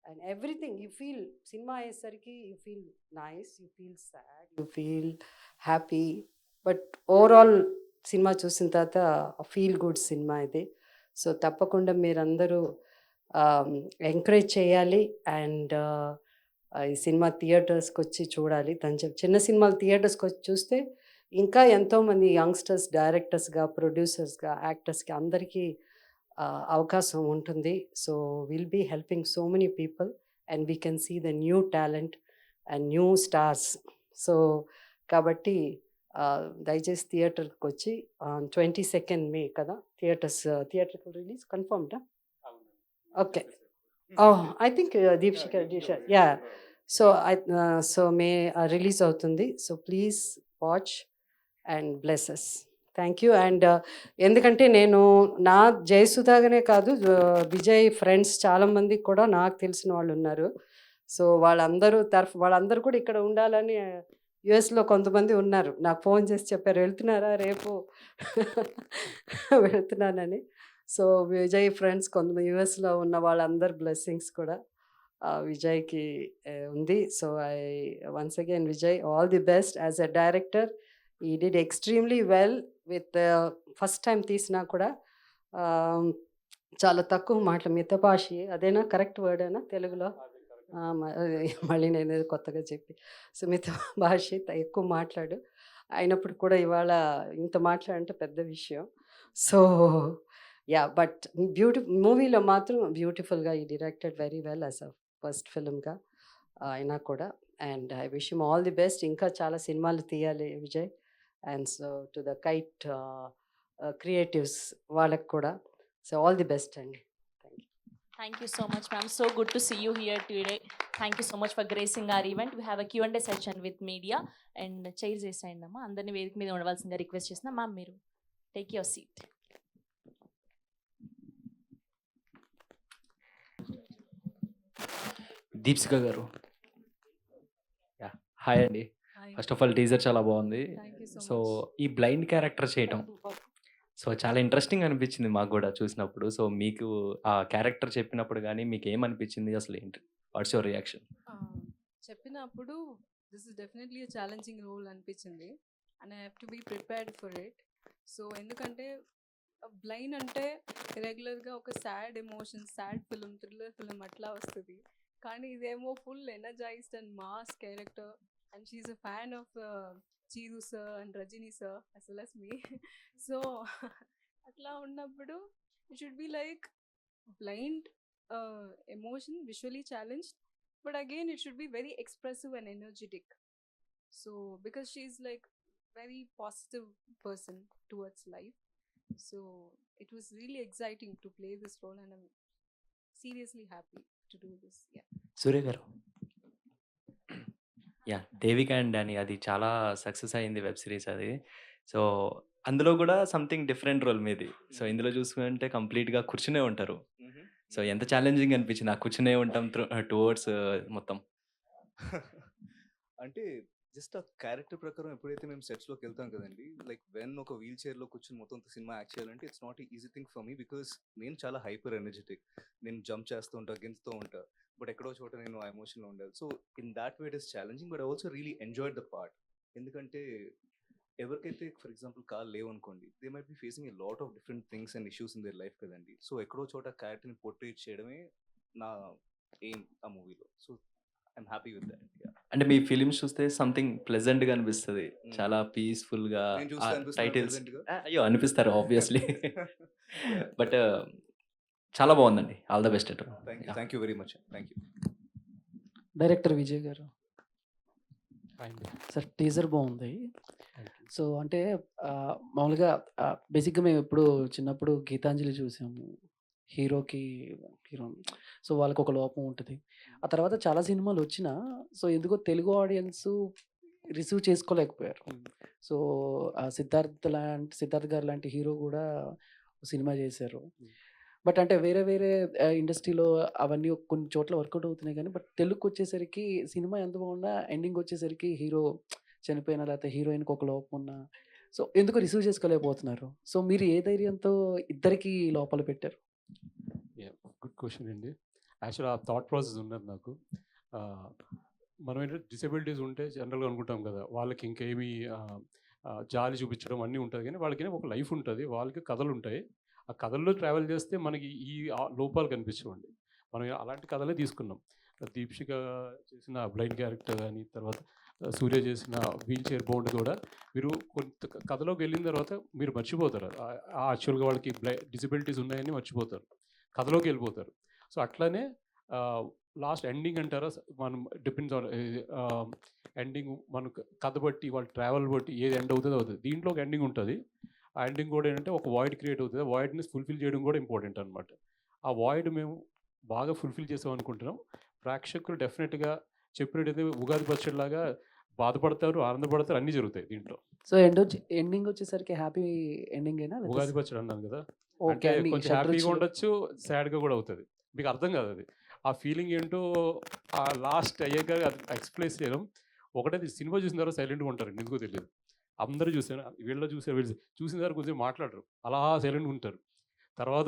Speaker 3: అండ్ ఎవ్రీథింగ్ యూ ఫీల్, సినిమా అయ్యేసరికి you feel nice, you feel sad, you feel happy. But overall సినిమా చూసిన తర్వాత ఫీల్ గుడ్ సినిమా ఇది. సో తప్పకుండా మీరందరూ ఎంకరేజ్ చేయాలి. అండ్ ఈ సినిమా థియేటర్స్కి వచ్చి చూడాలి. చిన్న సినిమాలు థియేటర్స్కి వచ్చి చూస్తే ఇంకా ఎంతోమంది యంగ్స్టర్స్ డైరెక్టర్స్గా, ప్రొడ్యూసర్స్గా, యాక్టర్స్కి అందరికీ అవకాశం ఉంటుంది. So will be helping so many people and we can see the new talent and new stars. So కాబట్టి దయచేసి థియేటర్కి వచ్చి 22nd May కదా థియేటర్కి రిలీజ్ కన్ఫర్మ్డా? Okay. I think Deepshika yeah. So May release అవుతుంది. So please watch and blesses. Thank you. And ఎందుకంటే నేను నా జయసుధాగానే కాదు, విజయ్ ఫ్రెండ్స్ చాలామంది కూడా నాకు తెలిసిన వాళ్ళు ఉన్నారు. సో వాళ్ళందరూ కూడా ఇక్కడ ఉండాలని యుఎస్లో కొంతమంది ఉన్నారు. నాకు ఫోన్ చేసి చెప్పారు, వెళ్తున్నారా రేపు వెళ్తున్నానని. సో విజయ్ ఫ్రెండ్స్ కొంతమంది యుఎస్లో ఉన్న వాళ్ళందరు బ్లెస్సింగ్స్ కూడా విజయ్కి ఉంది. So I once again Vijay all the best as a director. He did extremely well with first time తీసినా కూడా చాలా తక్కువ మాటలు, మితభాషి అదేనా కరెక్ట్ వర్డేనా తెలుగులో? మళ్ళీ నేను ఏదో కొత్తగా చెప్పి, సో మితభాషి ఎక్కువ మాట్లాడు. అయినప్పుడు కూడా ఇవాళ ఇంత మాట్లాడంటే పెద్ద విషయం. సో యా, బట్ మూవీలో మాత్రం బ్యూటిఫుల్గా he directed very well as a first ఫిల్మ్గా అయినా కూడా. And I wish him all the best. ఇంకా చాలా సినిమాలు తీయాలి Vijay. And so to the Kite Creatives వాళ్ళకి కూడా. సో ఆల్ ది బెస్ట్ అండి.
Speaker 2: Thank you so much, ma'am. So good to see you here today. Thank you so much for gracing our event. We have a Q&A session with media. And chairs వేసేయండి అమ్మా. అందరినీ వేదిక మీద ఉండవలసిందిగా request చేసిన ma'am, మీరు take your seat.
Speaker 8: దీప్సిక గారు, hi అండి. First of all teaser చాలా బాగుంది.
Speaker 6: థ్యాంక్ యూ
Speaker 8: సో ఈ బ్లైండ్ క్యారెక్టర్ చేయటం సో చాలా ఇంట్రెస్టింగ్ అనిపించింది మాకు కూడా చూసినప్పుడు. సో మీకు ఆ క్యారెక్టర్ చెప్పినప్పుడు కానీ మీకు ఏమనిపించింది, అసలు ఏంటి, వాట్స్ యువర్ రియాక్షన్?
Speaker 6: చెప్పినప్పుడు this is definitely a challenging role అనిపించింది and I have to be prepared for it. So ఎందుకంటే బ్లైండ్ అంటే రెగ్యులర్గా ఒక sad emotion, sad film, thriller film అట్లా వస్తుంది. కానీ ఇదేమో full energised and mass character and she is a fan of Chiru sir and Rajini sir as well as me. So అట్లా ఉన్నప్పుడు it should be like blind emotion, visually challenged, but again it should be very expressive and energetic. So because she's like very positive person towards life, so it was really exciting to play this role and I'm seriously happy to do this. Yeah.
Speaker 8: సూర్య గారు. Yeah! 'Devika and Danny' అది చాలా success అయింది web series అది. So, అందులో గూడా something different role మీది. So, ఇందులో చూసుకుంటే కంప్లీట్‌గా కూర్చునే ఉంటారు. సో, ఎంత ఛాలెంజింగ్ అనిపించింది ఆ కూర్చునే ఉంటాం టువర్డ్స్ మొత్తం.
Speaker 7: అంటే జస్ట్ ఆ క్యారెక్టర్ ప్రకారం ఎప్పుడైతే మేము సెట్స్‌లోకి వెళ్తాం కదండీ, లైక్ వెన్ ఒక వీల్ చైర్‌లో కూర్చొని మొత్తం సినిమా యాక్ట్ చేయాలంటే it's not easy thing for me because నేను చాలా హైపర్ ఎనర్జెటిక్. నేను జంప్ చేస్తూ ఉంటా, గెంతుతూ ఉంటా. బట్ ఎక్కడో చోట నేను ఆ ఎమోషన్‌లో ఉండాలి. So, in that way it is challenging but I also really enjoyed the part. ఎందుకంటే ఎవరికైతే ఫర్ ఎగ్జాంపుల్ కాళ్ళు లేవనుకోండి, they might be facing a lot of different things and issues in their life కదండీ. సో, ఎక్కడో చోట క్యారెక్టర్‌ని portray చేయడమే నా ఎయిమ్ ఆ మూవీలో. So, I'm happy with that. Yeah!
Speaker 8: అంటే మీ ఫిల్మ్స్ చూస్తే సంథింగ్ ప్లెజెంట్‌గా అనిపిస్తది.
Speaker 7: హ్మ్.
Speaker 8: చాలా పీస్‌ఫుల్‌గా
Speaker 7: నేను
Speaker 8: ఆ
Speaker 7: చూస్తే అనిపిస్తుందా
Speaker 8: టైటిల్స్
Speaker 7: ప్లెజెంట్‌గా?
Speaker 8: అయ్యో! అనిపిస్తారు ఆబ్వియస్లీ.
Speaker 7: యాహ్!
Speaker 8: బట్ చాలా బావుందండి. ఆల్ ద బెస్ట్ అటు. Yeah!
Speaker 7: Thank you very much. Thank you.
Speaker 9: Director Vijay గారు.
Speaker 5: హాయ్ అండి.
Speaker 9: సార్ టీజర్ బాగుంది.
Speaker 5: Thank you.
Speaker 9: సో అంటే మామూలుగా బేసిక్గా మేము ఎప్పుడు చిన్నప్పుడు గీతాంజలి చూసాము. హీరోకి హీరో సో వాళ్ళకి ఒక లోపం ఉంటుంది. ఆ తర్వాత చాలా సినిమాలు వచ్చినా సో ఎందుకో తెలుగు ఆడియన్స్ రిసీవ్ చేసుకోలేకపోయారు.
Speaker 5: హ్మ్.
Speaker 9: సో సిద్ధార్థ్ గారు లాంటి హీరో కూడా సినిమా చేశారు. బట్ అంటే వేరే వేరే ఇండస్ట్రీలో అవన్నీ కొన్ని చోట్ల వర్కౌట్ అవుతున్నాయి కానీ బట్ తెలుగుకి వచ్చేసరికి సినిమా ఎంత బాగున్నా ఎండింగ్ వచ్చేసరికి హీరో చనిపోయినా లేకపోతే హీరోయిన్కి ఒక లోపం ఉన్నా సో ఎందుకు రిసీవ్ చేసుకోలేకపోతున్నారు. సో మీరు ఏ ధైర్యంతో ఇద్దరికి లోపల పెట్టారు?
Speaker 5: యాహ్! గుడ్ క్వెషన్ అండి. యాక్చువల్ ఆ థాట్ ప్రాసెస్ ఉన్నది నాకు. మనం ఏంటంటే డిసేబిలిటీస్ ఉంటే జనరల్‌గా అనుకుంటాం కదా! వాళ్ళకి ఇంకేమి జాలి చూపించడం అన్నీ ఉంటది కానీ వాళ్ళకి ఒక లైఫ్ ఉంటది. వాళ్ళకి కథలుంటాయి. ఆ కథల్లో ట్రావెల్ చేస్తే మనకి ఈ లోపాలు కనిపించవండి. మనం అలాంటి కథలే తీసుకున్నాం. దీక్షిక చేసిన బ్లైండ్ క్యారెక్టర్ గాని, తర్వాత సూర్య చేసిన వీల్ చైర్ బౌండ్ కూడా మీరు కొంత కథలోకి వెళ్ళిన తర్వాత మీరు మర్చిపోతారు. యాక్చువల్‌గా వాళ్ళకి డిసెబిలిటీస్ ఉన్నాయని మర్చిపోతారు. కథలోకి వెళ్ళిపోతారు. సో, అట్లనే లాస్ట్ ఎండింగ్ అంటారా మనం డిపెండ్స్ ఆన్ ఎండింగ్ మనకు కథ బట్టి వాళ్ళ ట్రావెల్ బట్టి ఏది ఎండ్ అవుతుందో అవుతుంది. దీంట్లో ఒక ఎండింగ్ ఉంటుంది. ఆ ఎండింగ్ కూడా ఏంటంటే ఒక వాయిడ్ క్రియేట్ అవుతుంది. ఆ వాయిడ్‌ని ఫుల్‌ఫిల్ చేయడం కూడా ఇంపార్టెంట్ అనమాట. ఆ వాయిడ్ మేము బాగా ఫుల్‌ఫిల్ చేసాం అనుకుంటున్నాం. ప్రేక్షకులు డెఫినెట్‌గా చెప్పినట్టయితే ఉగాది పచ్చడిలాగా బాధపడతారు, ఆనందపడతారు అన్నీ జరుగుతాయి దీంట్లో.
Speaker 9: సో ఎండింగ్ వచ్చేసరికి హ్యాపీ ఎండింగేనా?
Speaker 5: ఉగాది పచ్చడి అన్నాను కదా!
Speaker 9: ఓకే.
Speaker 5: అంటే
Speaker 9: అన్ని
Speaker 5: కొంచెం హ్యాపీగా
Speaker 9: షడ్‌రుచులు.
Speaker 5: ఉండొచ్చు, సాడ్‌గా కూడా అవుతది. మీకు అర్థం కాదు అది. ఆ ఫీలింగ్ ఏంటో ఆ లాస్ట్ అయ్యాక అది ఎక్స్‌ప్రెస్ చేయడం. ఒకటేది సినిమా చూసిన తర్వాత సైలెంట్‌గా ఉంటారండి. ఎందుకో తెలీదు. అందరూ చూసాను. వీళ్ళు చూసారు, వీళ్ళు చూసిన తర్వాత కొంచెం మాట్లాడరు. అలా సైలెంట్‌గా ఉంటారు. తర్వాత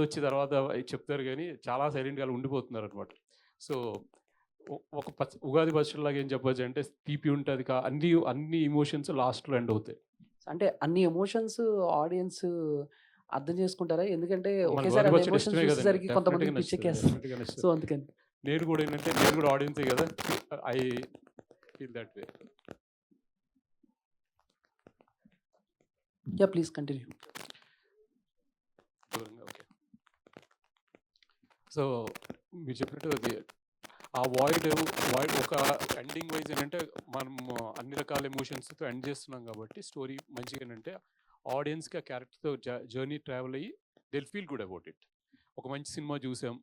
Speaker 5: చెప్తారు గానీ చాలా సైలెంట్‌గా అలా ఉండిపోతున్నారనమాట. సో, ఒక ఉగాది పచ్చడిలాగా ఏం చెప్పొచ్చు అంటే తీపి ఉంటది. అన్ని ఎమోషన్స్ లాస్ట్‌లో ఎండ్ అవుతాయి.
Speaker 9: అంటే అన్ని ఎమోషన్స్ ఆడియన్స్ అర్థం చేసుకుంటారా? ఎందుకంటే
Speaker 5: మనకు
Speaker 9: ఒకేసారి
Speaker 5: ఉగాది
Speaker 9: అన్ని
Speaker 5: పచ్చడి
Speaker 9: ఎమోషన్స్
Speaker 5: ఇష్టమే కదండీ!
Speaker 9: చూసేసరికి కొంతమందికి
Speaker 5: డెఫినిట్‌గా నచ్చుతది.
Speaker 9: పిచ్చెక్కేస్తది.
Speaker 5: డెఫినిట్‌గా నచ్చుతది.
Speaker 9: సో అందుకని.
Speaker 5: నేను కూడా ఏంటంటే నేను కూడా ఆడియన్సే కదా! I feel that way.
Speaker 9: Yeah! Please continue.
Speaker 5: Okay. So, మీరు చెప్పినట్టు అది ఆ వాయిడ్ ఒక ఎండింగ్ వైజ్ ఏంటంటే మనం అన్ని రకాల ఎమోషన్స్‌తో ఎండ్ చేస్తున్నాం కాబట్టి స్టోరీ మంచిగా ఏంటంటే ఆడియన్స్‌కి ఆ క్యారెక్టర్‌తో జర్నీ ట్రావెల్ అయ్యి they will feel good about it. ఒక మంచి సినిమా చూసాం.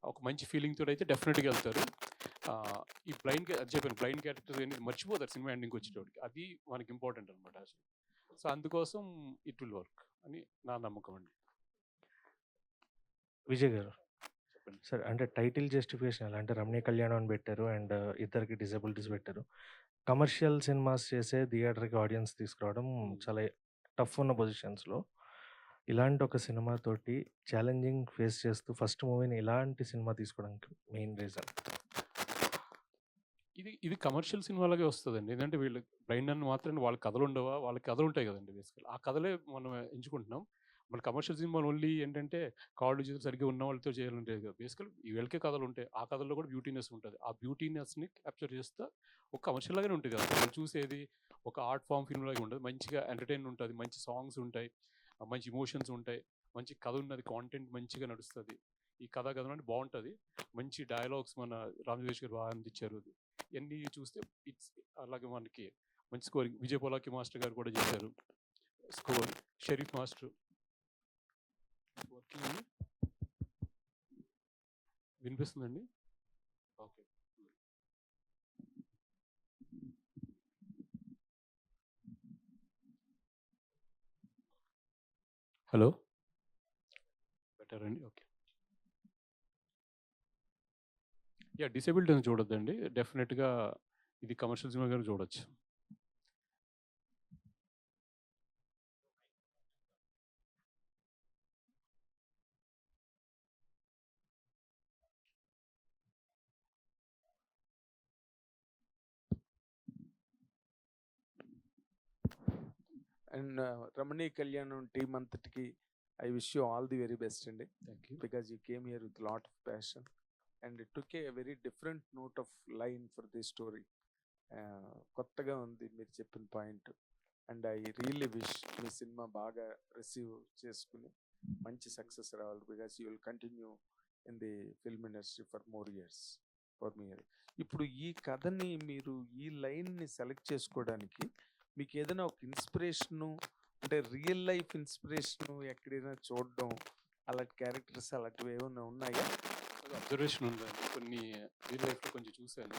Speaker 5: ఒక మంచి ఫీలింగ్‌తో అయితే డెఫినెట్‌గా వెళ్తారు. ఈ బ్లైండ్ క్యారెక్టర్ అనేది మర్చిపోతారు సినిమా ఎండింగ్‌కి వచ్చేటప్పటికి. అది మనకి ఇంపార్టెంట్ అనమాట అసలు. సో, అందుకోసం ఇట్ విల్ వర్క్ అని నా నమ్మకం అండి.
Speaker 10: విజయ్ గారు.
Speaker 5: చెప్పండి.
Speaker 10: సార్ అంటే టైటిల్ జస్టిఫికేషన్ ఎలా అంటే 'రమణీయ కళ్యాణం' అని పెట్టారు అండ్ ఇద్దరికి డిజబిలిటీస్ పెట్టారు. కమర్షియల్ సినిమాస్ చేసే థియేటర్‌కి ఆడియన్స్ తీసుకురావడం చాలా టఫ్ ఉన్న పొజిషన్స్‌లో ఇలాంటి ఒక సినిమాతోటి ఛాలెంజింగ్ ఫేస్ చేస్తూ ఫస్ట్ మూవీని ఇలాంటి సినిమా తీసుకోవడానికి మెయిన్ రీజన్?
Speaker 5: ఇది కమర్షియల్ సినిమాలాగే వస్తదండి. ఏందంటే వీళ్ళు బ్లైండ్ అని మాత్రమే వాళ్ళ కథలుండవా? వాళ్ళకి కథలుంటాయి గదండీ బేసికల్లీ. ఆ కథలే మనం ఎంచుకుంటున్నాం. మన కమర్షియల్ సినిమాలు ఓన్లీ ఏంటంటే కాళ్ళు చేతులు సరిగ్గా ఉన్న వాళ్ళతో చేయాలంటే కాదు. బేసికల్లీ వీళ్ళకే కథలుంటాయి. ఆ కథల్లో కూడా బ్యూటీనెస్ ఉంటది. ఆ బ్యూటీనెస్‌ని క్యాప్చర్ చేస్తా ఒక కమర్షియల్ లాగానే ఉంటది అది. మనం చూసేది ఒక ఆర్ట్ ఫార్మ్ ఫిల్మ్ లాగా ఉండదు. మంచిగా ఎంటర్‌టైన్ ఉంటది. మంచి సాంగ్స్ ఉంటాయి. మంచి ఎమోషన్స్ ఉంటాయి. మంచి కథ ఉన్నది. కాంటెంట్ మంచిగా నడుస్తది. ఈ కథా కథనం అంటే బావుంటది. మంచి డయలాగ్స్ మన రామ్ జోగేష్ గారు బాగా అందించారు. ఇయన్నీ చూస్తే ఇట్స్ అలాగే మనకి మంచి స్కోరింగ్ విజయ్ పోలాకి మాస్టర్ గారు కూడా చేశారు. స్కోర్ షరీఫ్ మాస్టర్ వర్కింగ్ అండి. వినిపిస్తుందండి? ఓకే. హలో. బెటర్ అండి. ఓకే. యాహ్! డిసేబుల్డ్ అని చూడొద్దండి. డెఫినిట్‌గా ఇది కమర్షియల్ సినిమా గాని చూడొచ్చు.
Speaker 11: అండ్ రమణీ కళ్యాణం టీమ్ అంతటికి I wish you all the very best అండి.
Speaker 5: Thank you.
Speaker 11: Because you came here with lot of passion and it took a very different note of line for the story. కొత్తగా ఉంది మీరు చెప్పిన point. And I really wish మీ సినిమా బాగా receive చేసుకుని మంచి సక్సెస్ రావాలి. Because you will continue in the film industry for more years for me. ఇప్పుడు ఈ కథని మీరు ఈ లైన్ని సెలెక్ట్ చేసుకోవడానికి మీకు ఏదైనా ఒక ఇన్స్పిరేషను, అంటే రియల్ లైఫ్ ఇన్స్పిరేషను ఎక్కడైనా చూడడం, అలాంటి క్యారెక్టర్స్ అలాంటివి ఏమైనా ఉన్నాయా?
Speaker 5: అబ్జర్వేషన్ ఉందండి. కొన్ని రియల్ లైఫ్‌లో కొంచెం చూసాను.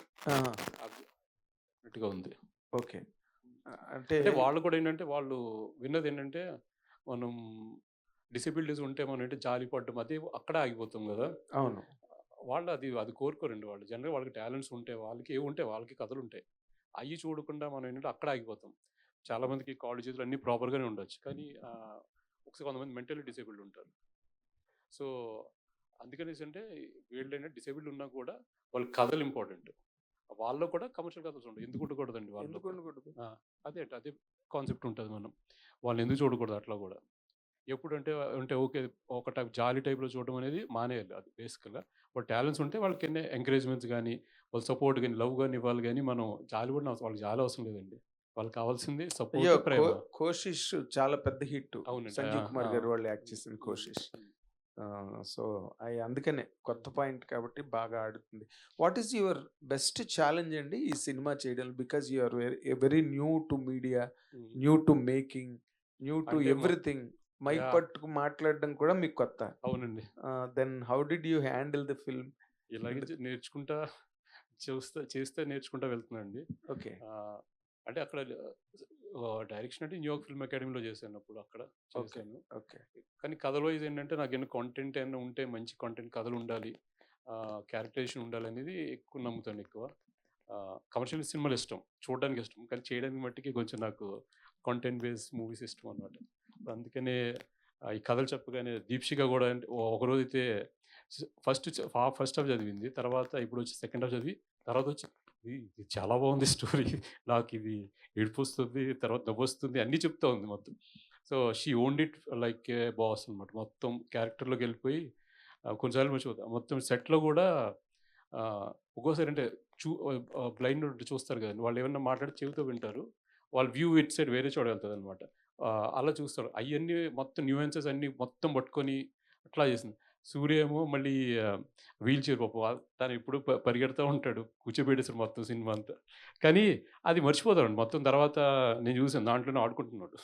Speaker 5: అబ్జర్వేట్‌గా ఉంది.
Speaker 11: ఓకే. అంటే
Speaker 5: అంటే వాళ్ళు కూడా ఏంటంటే వాళ్ళు విన్నదేంటంటే మనం డిసేబిలిటీస్ ఉంటే మనం ఏంటి జాలి పడడం అది అక్కడే ఆగిపోతాం గదా!
Speaker 11: అవును.
Speaker 5: వాళ్ళు అది కోరుకోరండి వాళ్ళు. జనరల్‌గా వాళ్ళకి టాలెంట్స్ ఉంటాయి. వాళ్ళకి ఏవి ఉంటాయి వాళ్ళకి కథలుంటాయి. అయ్యి చూడకుండా మనం ఏంటంటే అక్కడ ఆగిపోతాం. చాలామందికి కాళ్ళు చేతులు అన్నీ ప్రాపర్‌గానే ఉండొచ్చు. కానీ ఒకసారి కొంతమంది మెంటల్లీ డిసేబుల్డ్ ఉంటారు. సో, అందుకనేసి అంటే వీళ్ళేంటంటే డిసేబుల్డ్ ఉన్నా కూడా వాళ్ళకి కథలు ఇంపార్టెంట్. వాళ్ళలో కూడా కమర్షియల్ కథలు ఉంటాయి. ఎందుకు ఉండకూడదండి వాళ్ళలో
Speaker 11: ఎందుకు
Speaker 5: కూడా?
Speaker 11: ఉండకూడదు?
Speaker 5: అదే కాన్సెప్ట్ ఉంటది మనం. వాళ్ళని ఎందుకు చూడకూడదు అట్లా కూడా. ఎప్పుడంటే అంటే ఓకే. ఒక టైప్ జాలీ టైప్‌లో చూడడం అనేది మానేయాలి అది బేసికల్‌గా. వాళ్ళ టాలెంట్స్ ఉంటే వాళ్ళకి ఎన్ని ఎంకరేజ్‌మెంట్స్ గాని, వాళ్ళ సపోర్ట్ గాని, లవ్ గాని ఇవ్వాలి గాని మనం జాలి పడిన వాళ్ళకి జాలి అవసరం లేదండి. వాళ్ళకి కావాల్సింది
Speaker 11: అయ్యో!
Speaker 5: సపోర్ట్, ప్రేమ.
Speaker 11: కోషిష్ చాలా పెద్ద హిట్.
Speaker 5: అవునండి.
Speaker 11: సంజీవ్ కుమార్
Speaker 5: ఆ!
Speaker 11: గారు వాళ్ళు యాక్ట్ చేసిన కోషిష్. సో, అందుకనే కొత్త పాయింట్ కాబట్టి బాగా ఆడుతుంది. What is your best challenge అండి ఈ సినిమా చేయడంలో? Because you are very new to media,
Speaker 5: hmm.
Speaker 11: New to making, new to
Speaker 5: అంటే
Speaker 11: ఎవ్రీథింగ్. Mike
Speaker 5: yeah!
Speaker 11: పట్టుకు మాట్లాడడం కూడా మీకు కొత్త.
Speaker 5: అవునండి.
Speaker 11: Then how did you handle the film?
Speaker 5: ఇలాగే నేర్చుకుంటా చేస్తే నేర్చుకుంటా వెళ్తున్నానండి.
Speaker 11: ఓకే.
Speaker 5: అంటే అక్కడ డైరెక్షన్ అంటే న్యూయార్క్ ఫిల్మ్ అకాడమీలో చేశాను అప్పుడు అక్కడ
Speaker 11: ఓకే.
Speaker 5: చేశాను.
Speaker 11: ఓకే.
Speaker 5: కానీ కథలో ఇది ఏంటంటే నాకేమైనా కంటెంట్ ఏమైనా ఉంటే మంచి కంటెంట్ కథలు ఉండాలి. క్యారెక్టరైజేషన్ ఉండాలనేది ఎక్కువ నమ్ముతాను ఎక్కువ. కమర్షియల్ సినిమాలు ఇష్టం. చూడడానికి ఇష్టం. కానీ చేయడానికి మట్టికి కొంచెం నాకు కంటెంట్ బేస్డ్ మూవీస్ ఇష్టం అనమాట. అందుకనే ఈ కథలు చెప్పగానే దీప్షిక కూడా అంటే ఒకరోజైతే ఫస్ట్ హాఫ్ చదివింది. తర్వాత ఇప్పుడొచ్చి సెకండ్ హాఫ్ చదివి తర్వాత వచ్చి ఇది చాలా బాగుంది స్టోరీ. నాకిది ఏడుపొస్తుంది. తర్వాత నవ్వొస్తుంది. అన్నీ చెప్తా ఉంది మొత్తం. So, she owned it like A boss అనమాట. మొత్తం క్యారెక్టర్‌లోకి వెళ్ళిపోయి కొన్నిసార్లు మర్చిపోతా. మొత్తం సెట్‌లో కూడా ఒక్కోసారి అంటే బ్లైండ్ ఉంటే చూస్తారు కదండీ! వాళ్ళు ఏమన్నా మాట్లాడితే చెవితో వింటారు. వాళ్ళ వ్యూ ఇటు సైడ్ వేరే చోట వెళ్తదనమాట. అలా చూస్తారు. అయన్నీ మొత్తం న్యూయెన్సెస్ అన్నీ మొత్తం పట్టుకొని అట్లా చేసింది. సూర్య ఏమో మళ్ళీ వీల్ చైర్ పాపం తను ఎప్పుడు పరిగెడతా ఉంటాడు. కూర్చోబెట్టేసారు మొత్తం సినిమా అంతా. కానీ అది మర్చిపోతాడండి. మొత్తం తర్వాత నేను చూసాను దాంట్లోనే ఆడుకుంటున్నాడు.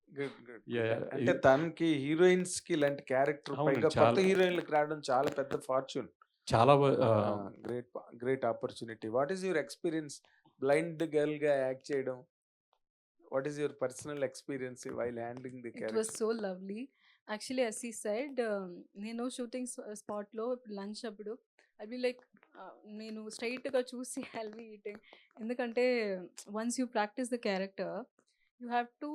Speaker 11: గుడ్. గుడ్.
Speaker 5: యాహ్!
Speaker 11: అంటే తనకి హీరోయిన్స్‌కి ఇలాంటి క్యారెక్టర్
Speaker 5: అవునండి.
Speaker 11: పైగా కొత్త
Speaker 5: చాలా
Speaker 11: హీరోయిన్‌లకి రావడం చాలా పెద్ద ఫార్చ్యూన్.
Speaker 5: చాలా
Speaker 11: great opportunity. What is your experience blind గర్ల్‌గా యాక్ట్ చేయడం? What is your personal experience while handling the
Speaker 6: It was
Speaker 11: character?
Speaker 6: so lovely. Actually, as he said, నేను షూటింగ్ స్పాట్లో లంచ్ అప్పుడు ఐ బి లైక్ నేను స్ట్రైట్గా చూసి I'll be eating. ఎందుకంటే once you practice the character you have to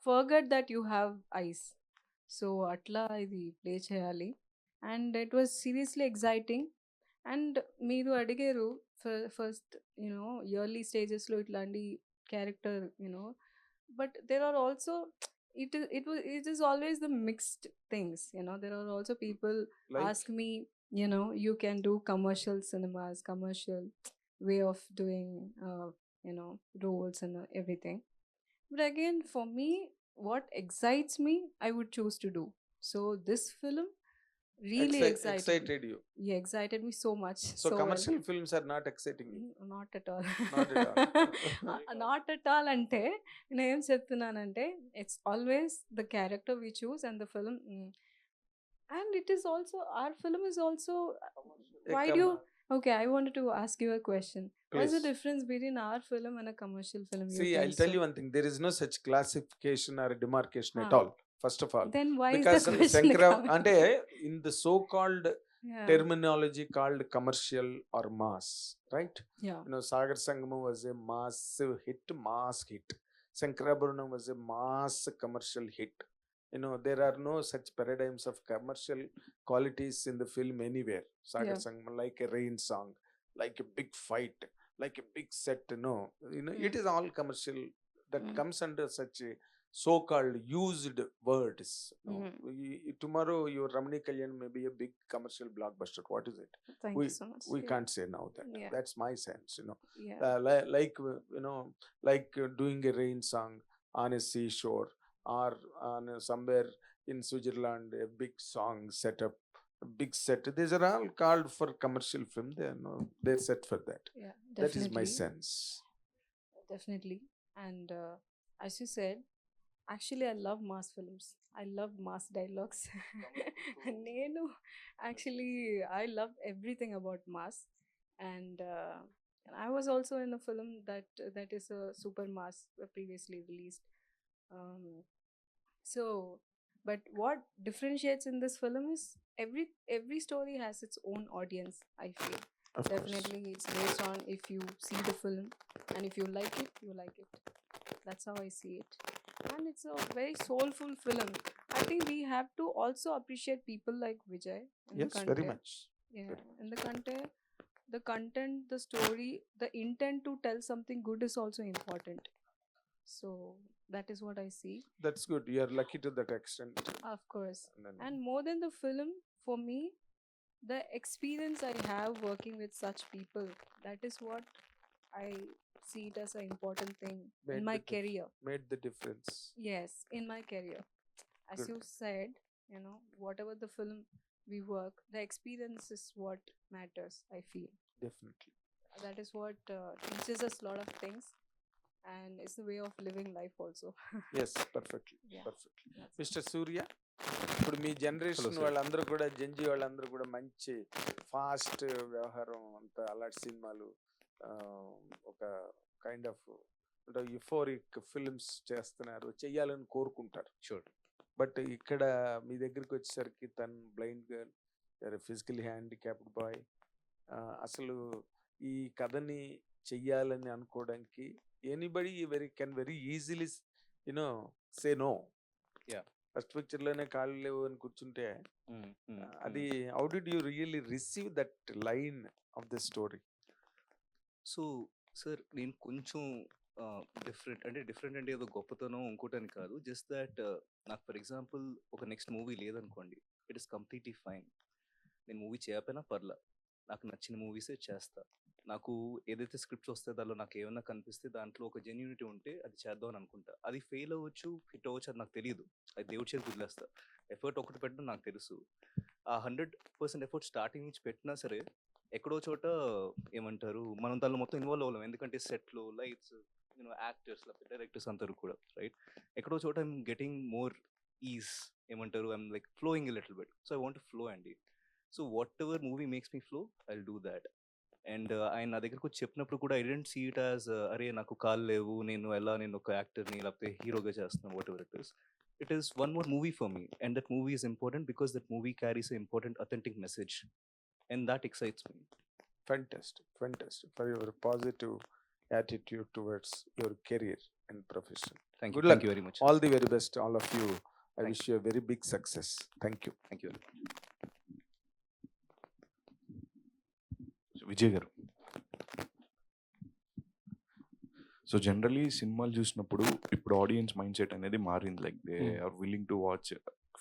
Speaker 6: forget that you have eyes. So అట్లా ఇది play చేయాలి. And it was seriously exciting. And మీరు అడిగారు ఫస్ట్ ఇయర్లీ స్టేజెస్లో ఇట్లాంటి character but there are also it is always the mixed things. There are also people
Speaker 11: Like?
Speaker 6: ask me, you can do commercial cinemas, commercial way of doing roles and everything. But again, for me, what excites me, I would choose to do. So this film really
Speaker 11: Excited you.
Speaker 6: Yeah, excited me so much.
Speaker 11: So
Speaker 6: well.
Speaker 11: commercial films are not exciting you.
Speaker 6: Not at all.
Speaker 11: Not at all.
Speaker 6: Not at all అంటే నేను ఏం చెప్తున్నానంటే it's always the character we choose and the film and it is also our film is also why do okay I wanted to ask you a question what is the
Speaker 11: Please.
Speaker 6: Difference between our film and a commercial film
Speaker 11: See, I'll tell you one thing. There is no such classification or demarcation at
Speaker 6: Ah.
Speaker 11: all. First of all,
Speaker 6: then why
Speaker 11: because
Speaker 6: is the question
Speaker 11: Shankara,
Speaker 6: coming?
Speaker 11: ante in the so-called
Speaker 6: Yeah.
Speaker 11: terminology called commercial or mass, right?
Speaker 6: Yeah.
Speaker 11: Sagar Sangamam was a massive hit, mass hit. Sankarabharanam was a mass commercial hit. There are no such paradigms of commercial qualities in the film anywhere. Sagar
Speaker 6: Yeah.
Speaker 11: Sangamam, like a rain song, like a big fight, like a big set. It is all commercial that
Speaker 6: Mm.
Speaker 11: comes under such a so-called used words. Tomorrow your Ramani Kalyan may be a big commercial blockbuster. What is it?
Speaker 6: Thank
Speaker 11: we
Speaker 6: you so much.
Speaker 11: we
Speaker 6: Yeah.
Speaker 11: can't say now that.
Speaker 6: Yeah.
Speaker 11: That's my sense.
Speaker 6: Yeah.
Speaker 11: Like doing a rain song on a seashore or on somewhere in Switzerland, a big song set up, a big set. These are all called for commercial film. They're set for that.
Speaker 6: Yeah,
Speaker 11: That is my
Speaker 6: definitely.
Speaker 11: sense.
Speaker 6: Definitely. And as you said, actually, I love mass films. I love mass dialogues. Nenu, actually, I love everything about mass. And I was also in a film that is a super mass, previously released. Um, so, but what differentiates in this film is every story has its own audience. I feel
Speaker 11: Of course.
Speaker 6: definitely it's based on if you see the film and if you like it, you like it. That's how I see it. And it's a very soulful film. I think we have to also appreciate people like Vijay in
Speaker 11: Yes,
Speaker 6: the
Speaker 11: very
Speaker 6: content.
Speaker 11: much.
Speaker 6: Yeah,
Speaker 11: very
Speaker 6: in the content, the story, the intent to tell something good is also important. So that is what I see.
Speaker 11: That's good. You are lucky to that extent.
Speaker 6: Of course.
Speaker 11: And then-
Speaker 6: And more than the film, for me, the experience I have working with such people, that is what I see it as an important thing
Speaker 11: Made
Speaker 6: in my
Speaker 11: the
Speaker 6: career.
Speaker 11: made the difference.
Speaker 6: Yes, in my career. As
Speaker 11: Good.
Speaker 6: you said, whatever the film we work, the experience is what matters, I feel.
Speaker 11: Definitely.
Speaker 6: That is what teaches us a lot of things and it's the way of living life also.
Speaker 11: Yes, perfectly.
Speaker 6: Yeah.
Speaker 11: Perfectly.
Speaker 6: That's
Speaker 11: mister Surya, ఇప్పుడు మీ generation
Speaker 7: sir.
Speaker 11: వాళ్ళందరూ కూడా జంజీ వాళ్ళందరూ కూడా మంచి fast వ్యవహారం అంతా అలాంటి సినిమాలు ఒక కైండ్ ఆఫ్ యుఫోరిక్ ఫిల్మ్స్ చేస్తున్నారు, చెయ్యాలని కోరుకుంటారు.
Speaker 7: షూర్.
Speaker 11: బట్ ఇక్కడ మీ దగ్గరికి వచ్చేసరికి తను blind girl, physical handicapped boy, అసలు ఈ కథని చెయ్యాలని అనుకోవడానికి anybody can very easily say no.
Speaker 7: Yeah.
Speaker 11: First picture లోనే కాళ్ళు లేవు అని కూర్చుంటే అది how did you really receive that line of the story?
Speaker 7: So sir నేను కొంచెం డిఫరెంట్ అంటే ఏదో గొప్పతనం ఇంకోటని కాదు, జస్ట్ దట్ నాకు ఫర్ ఎగ్జాంపుల్ ఒక నెక్స్ట్ మూవీ లేదనుకోండి, ఇట్ ఇస్ కంప్లీట్లీ ఫైన్. నేను మూవీ చేయకపోయినా పర్లా, నాకు నచ్చిన మూవీసే చేస్తా. నాకు ఏదైతే స్క్రిప్ట్స్ వస్తే దానిలో నాకు ఏమైనా కనిపిస్తే దాంట్లో ఒక జెన్యూనిటీ ఉంటే అది చేద్దాం అని అనుకుంటా. అది ఫెయిల్ అవ్వచ్చు, హిట్ అవ్వచ్చు, అది నాకు తెలియదు. అది దేవుడి చేతికి వదిలేస్తా. ఎఫర్ట్ ఒకటి పెట్టడం నాకు తెలుసు. ఆ 100% ఎఫర్ట్ స్టార్టింగ్ నుంచి పెట్టినా సరే ఎక్కడో చోట ఏమంటారు మనం దానిలో మొత్తం ఇన్వాల్వ్ అవ్వలేం. ఎందుకంటే సెట్లో లైట్స్, యాక్టర్స్ లేకపోతే డైరెక్టర్స్ అందరూ కూడా రైట్. ఎక్కడో చోట ఐఎమ్ గెటింగ్ మోర్ ఈజ్, ఏమంటారు I'm like flowing a little bit. So I want to flow అండి. So whatever movie makes me flow I will do that. And ఆయన నా దగ్గరకు వచ్చి చెప్పినప్పుడు కూడా I didn't see it as అరే నాకు కాళ్ళు లేవు, నేను ఒక యాక్టర్ని లేకపోతే హీరోగా చేస్తున్నాను, what ever it is. It is one more movie for me, and that movie is important because that movie carries an important, authentic message, and that excites me.
Speaker 11: Fantastic for your positive attitude towards your career and profession.
Speaker 7: Thank
Speaker 11: Good
Speaker 7: you.
Speaker 11: luck.
Speaker 7: Thank you very much.
Speaker 11: All the very best, all of you. I
Speaker 7: Thank
Speaker 11: wish you a very big success. Thank you.
Speaker 7: Thank you.
Speaker 12: Vijay గారు. So generally సినిమాలు చూసినప్పుడు ఇప్పుడు audience mind set అనేది మారింది. Like they are willing to watch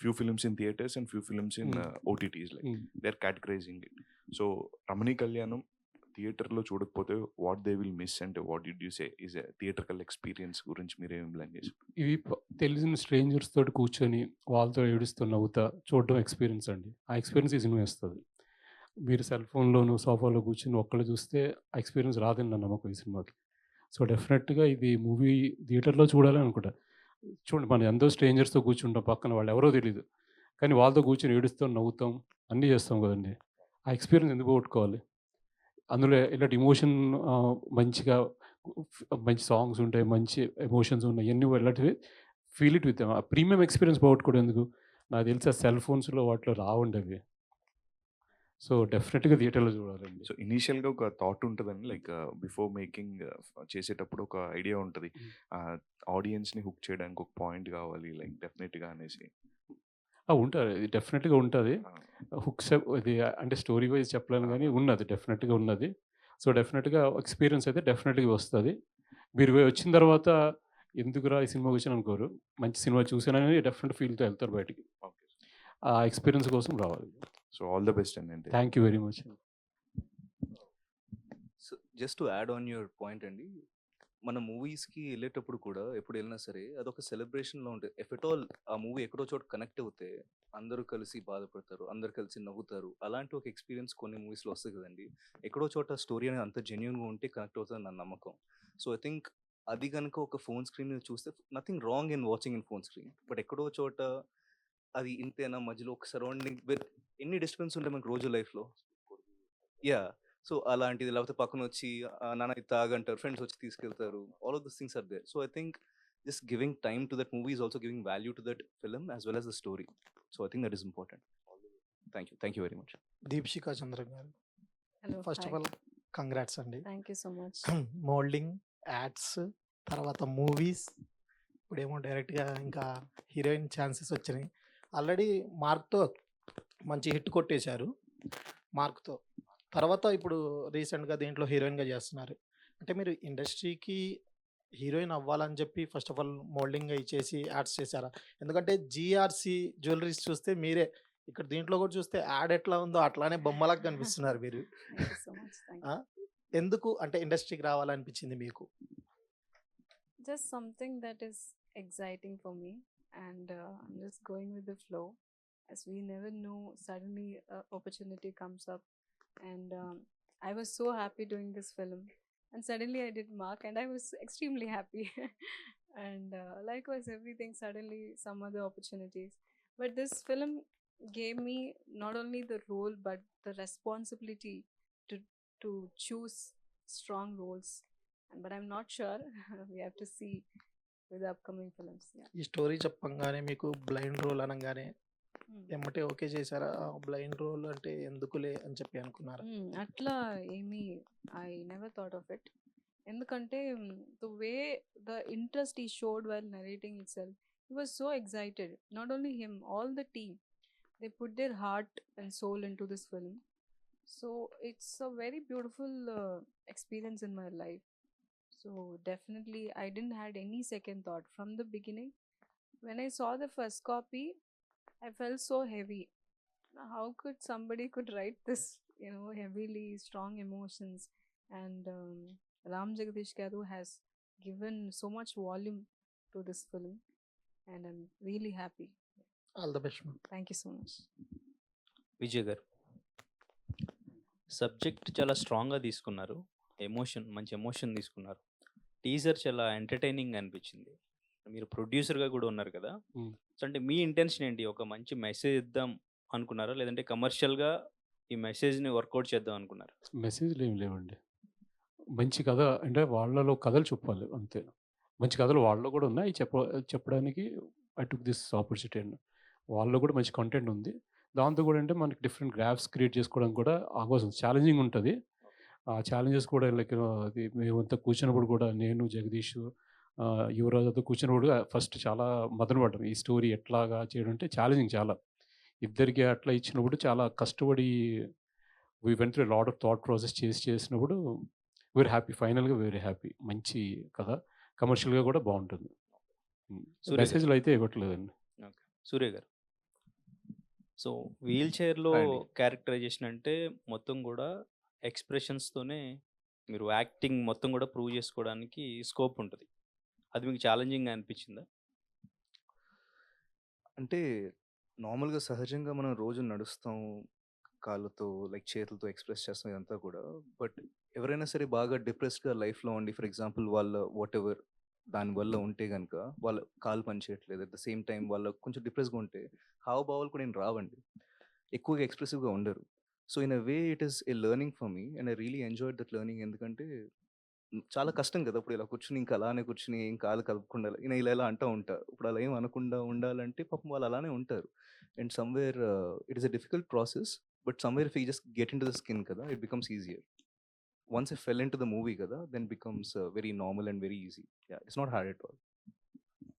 Speaker 12: few films in theatres and few films in OTTs. Like they are categorizing it. So Ramani Kalyanam థియేటర్లో చూడకపోతే what they will miss అంటే what do you say is theatrical experience గురించి మీరేం plan చేసి?
Speaker 5: ఇవి తెలిసిన strangers తోటి కూర్చొని వాళ్ళతో ఏడుస్తూ నవ్వుతా చూడడం ఎక్స్పీరియన్స్ అండి. ఆ ఎక్స్పీరియన్స్ ఈ సినిమా ఇస్తుంది. మీరు సెల్ ఫోన్లోను సోఫాలో కూర్చొని ఒక్కళ్ళు చూస్తే ఆ ఎక్స్పీరియన్స్ రాదని నా నమ్మకం ఈ సినిమాకి. సో డెఫినెట్గా ఇది మూవీ థియేటర్లో చూడాలి అనుకుంటా. చూడండి, మనం ఎంతో స్ట్రేంజర్స్తో కూర్చుంటాం, పక్కన వాళ్ళు ఎవరో తెలియదు, కానీ వాళ్ళతో కూర్చొని ఏడుస్తాం, నవ్వుతాం, అన్నీ చేస్తాం కదండి. ఆ ఎక్స్పీరియన్స్ ఎందుకు పోగొట్టుకోవాలి? అందులో ఇలాంటి ఎమోషన్ మంచిగా మంచి సాంగ్స్ ఉంటాయి, మంచి ఎమోషన్స్ ఉన్నాయి, ఇవన్నీ ఇలాంటివి ఫీల్ ఇట్ విత్ ఆ ప్రీమియం ఎక్స్పీరియన్స్ పోగొట్టుకోవడం ఎందుకు? నాకు తెలిసి ఆ సెల్ ఫోన్స్లో వాటిలో రావండి అవి. సో డెఫినెట్గా థియేటర్లో చూడాలండి.
Speaker 12: సో ఇనీషియల్గా ఒక థాట్ ఉంటుందండి, లైక్ బిఫోర్ మేకింగ్ చేసేటప్పుడు ఒక ఐడియా ఉంటుంది, ఆడియన్స్ని హుక్ చేయడానికి ఒక పాయింట్ కావాలి లైక్ డెఫినెట్గా అనేసి.
Speaker 5: ఉంటుంది, ఇది డెఫినెట్గా ఉంటుంది. హుక్స్ ఇది అంటే స్టోరీ వైజ్ చెప్పలేను కానీ ఉన్నది, డెఫినెట్గా ఉన్నది. సో డెఫినెట్గా ఎక్స్పీరియన్స్ అయితే డెఫినెట్గా వస్తుంది. మీరు వచ్చిన తర్వాత ఎందుకురా ఈ సినిమాకి వచ్చాను అనుకోరు, మంచి సినిమా చూసానని డెఫినెట్ ఫీల్తో వెళ్తారు బయటికి. ఆ ఎక్స్పీరియన్స్ కోసం రావాలి.
Speaker 12: సో ఆల్ ద బెస్ట్ అండి.
Speaker 5: Thank you very much.
Speaker 7: So just to add on your point అండి, మన మూవీస్కి వెళ్ళేటప్పుడు కూడా ఎప్పుడు వెళ్ళినా సరే అదొక సెలబ్రేషన్లో ఉంటుంది. ఎఫ్ ఎట్ ఆల్ ఆ మూవీ ఎక్కడో చోట కనెక్ట్ అవుతే అందరూ కలిసి బాధపడతారు, అందరు కలిసి నవ్వుతారు. అలాంటి ఒక ఎక్స్పీరియన్స్ కొన్ని మూవీస్లో వస్తుంది కదండి. ఎక్కడో చోట స్టోరీ అనేది అంత జెన్యున్గా ఉంటే కనెక్ట్ అవుతుంది నా నమ్మకం. సో ఐ థింక్ అది కనుక ఒక ఫోన్ స్క్రీన్ మీద చూస్తే nothing wrong in watching in phone screen, but ఎక్కడో చోట అది ఇంతేనా, మధ్యలో ఒక సరౌండింగ్ విత్ ఎన్ని డిస్టర్బెన్స్ ఉంటాయి మనకు రోజు లైఫ్లో. యా, సో అలాంటిది, లేకపోతే పక్కన వచ్చి నాన్న ఇది తాగంటారు, ఫ్రెండ్స్ వచ్చి తీసుకెళ్తారు, all of this things are there. So I think just giving time to that movie is also giving value to that film as well as the story. So I think that is important. Thank you very much.
Speaker 13: Deepshika Chandra గారు,
Speaker 6: hello,
Speaker 13: first of all congrats అండి.
Speaker 6: Thank you so much.
Speaker 13: Modelling, ads, తర్వాత movies, ఇప్పుడేమో డైరెక్ట్గా ఇంకా heroine chances వచ్చినాయి. Already మార్క్తో మంచి hit కొట్టేశారు, మార్క్తో. తర్వాత ఇప్పుడు రీసెంట్గా దీంట్లో హీరోయిన్గా చేస్తున్నారు. అంటే మీరు ఇండస్ట్రీకి హీరోయిన్ అవ్వాలని చెప్పి ఫస్ట్ ఆఫ్ ఆల్ మోల్డింగ్ ఇచ్చేసి యాడ్స్ చేశారా? ఎందుకంటే జీఆర్సీ జ్యువెలరీస్ చూస్తే మీరే, ఇక్కడ దీంట్లో కూడా చూస్తే యాడ్ ఎట్లా ఉందో అట్లానే బొమ్మలాగా కనిపిస్తున్నారు మీరు. ఎందుకు అంటే ఇండస్ట్రీకి రావాలనిపించింది మీకు?
Speaker 6: Just something that is exciting for me, and I'm just going with the flow, as we never know, suddenly opportunity comes up, and I was so happy doing this film, and suddenly I did Mark and I was extremely happy. And likewise everything, suddenly some other opportunities, but this film gave me not only the role but the responsibility to choose strong roles. But I'm not sure. We have to see with the upcoming films. Yeah.
Speaker 13: ఈ story చెప్పంగానే మీకు blind role అనగానే ఎమ్మటే okay చేశారా? Blind role అంటే ఎందుకులే అని చెప్పి అనుకున్నారా?
Speaker 6: అట్లా ఏమీ I never thought of it. ఎందుకంటే the way the interest he showed while narrating itself, he was so excited. Not only him, all the team, they put their heart and soul into this film. So it's a very beautiful experience in my life. So definitely I didn't had any second thought from the beginning. When I saw the first copy, I felt so heavy. How could somebody could write this, heavily strong emotions? And Ram Jagadish Garu has given so much volume to this film, and I'm really happy.
Speaker 13: All the best.
Speaker 6: Thank you so much.
Speaker 14: Vijay గారు, subject చాలా స్ట్రాంగ్గా తీసుకున్నారు, మంచి emotion తీసుకున్నారు. Teaser చాలా entertaining అనిపించింది. మీరు ప్రొడ్యూసర్గా కూడా ఉన్నారు కదా, సో అంటే మీ ఇంటెన్షన్ ఏంటి? ఒక మంచి మెసేజ్ ఇద్దాం అనుకున్నారా, లేదంటే కమర్షియల్గా ఈ మెసేజ్ని వర్కౌట్ చేద్దాం అనుకున్నారా?
Speaker 5: మెసేజ్లు ఏమి లేవండి, మంచి కథ అంటే వాళ్ళలో కథలు చెప్పాలి అంతే. మంచి కథలు వాళ్ళలో కూడా ఉన్నాయి, చెప్పడానికి ఐ టుక్ దిస్ ఆపర్చునిటీ అండి. వాళ్ళలో కూడా మంచి కంటెంట్ ఉంది. దాంతో కూడా అంటే మనకి డిఫరెంట్ గ్రాఫ్స్ క్రియేట్ చేసుకోవడం కూడా అవకాశం, ఛాలెంజింగ్ ఉంటుంది. ఆ ఛాలెంజెస్ కూడా లైక్ అది మేమంతా కూర్చున్నప్పుడు కూడా, నేను జగదీష్ యువరాజుతో కూర్చున్నప్పుడు ఫస్ట్ చాలా మదన పడ్డాం. ఈ స్టోరీ ఎట్లాగా చేయడం అంటే ఛాలెంజింగ్ చాలా. ఇద్దరికి అట్లా ఇచ్చినప్పుడు చాలా కష్టపడి we went through lot of thought process చేసినప్పుడు వెరీ హ్యాపీ, ఫైనల్గా వెరీ హ్యాపీ. మంచి కథ, కమర్షియల్గా కూడా బాగుంటుంది.
Speaker 14: సూర్య గారు.
Speaker 5: మెసేజ్లు అయితే ఇవ్వట్లేదండి.
Speaker 14: ఓకే. సూర్య గారు. సో వీల్ చైర్లో
Speaker 7: హాయ్ అండి.
Speaker 14: క్యారెక్టరైజేషన్ అంటే మొత్తం కూడా ఎక్స్ప్రెషన్స్తోనే మీరు యాక్టింగ్ మొత్తం కూడా ప్రూవ్ చేసుకోవడానికి స్కోప్ ఉంటుంది. అది మీకు ఛాలెంజింగ్ అనిపించిందా?
Speaker 7: అంటే నార్మల్గా సహజంగా మనం రోజు నడుస్తాం కాళ్ళతో లైక్ చేతులతో ఎక్స్ప్రెస్ చేస్తాం ఇదంతా కూడా. బట్ ఎవరైనా సరే బాగా డిప్రెస్డ్గా లైఫ్లో ఉండి ఫర్ ఎగ్జాంపుల్ వాళ్ళ వాట్ ఎవర్ దానివల్ల ఉంటే కనుక వాళ్ళ కాలు పని చేయట్లేదు, అట్ ద సేమ్ టైం వాళ్ళ కొంచెం డిప్రెస్గా ఉంటే హావభావాలు కూడా ఏం రావండి, ఎక్కువగా ఎక్స్ప్రెసివ్గా ఉండరు. So in a way it is a learning for me and I really enjoyed that learning. ఎందుకంటే చాలా కష్టం కదా ఇప్పుడు ఇలా కూర్చుని ఇంకా అలానే కూర్చుని ఏం కాలు కలుపుకుండా నేను ఇలా అంటూ ఉంటా. ఇప్పుడు అలా ఏం అనకుండా ఉండాలంటే పాపం వాళ్ళు అలానే ఉంటారు. And somewhere it is a difficult process, but somewhere if you just get in to the skin కదా it becomes easier. Once I fell in to the movie కదా then becomes very normal and very easy. Yeah, it's not hard at all.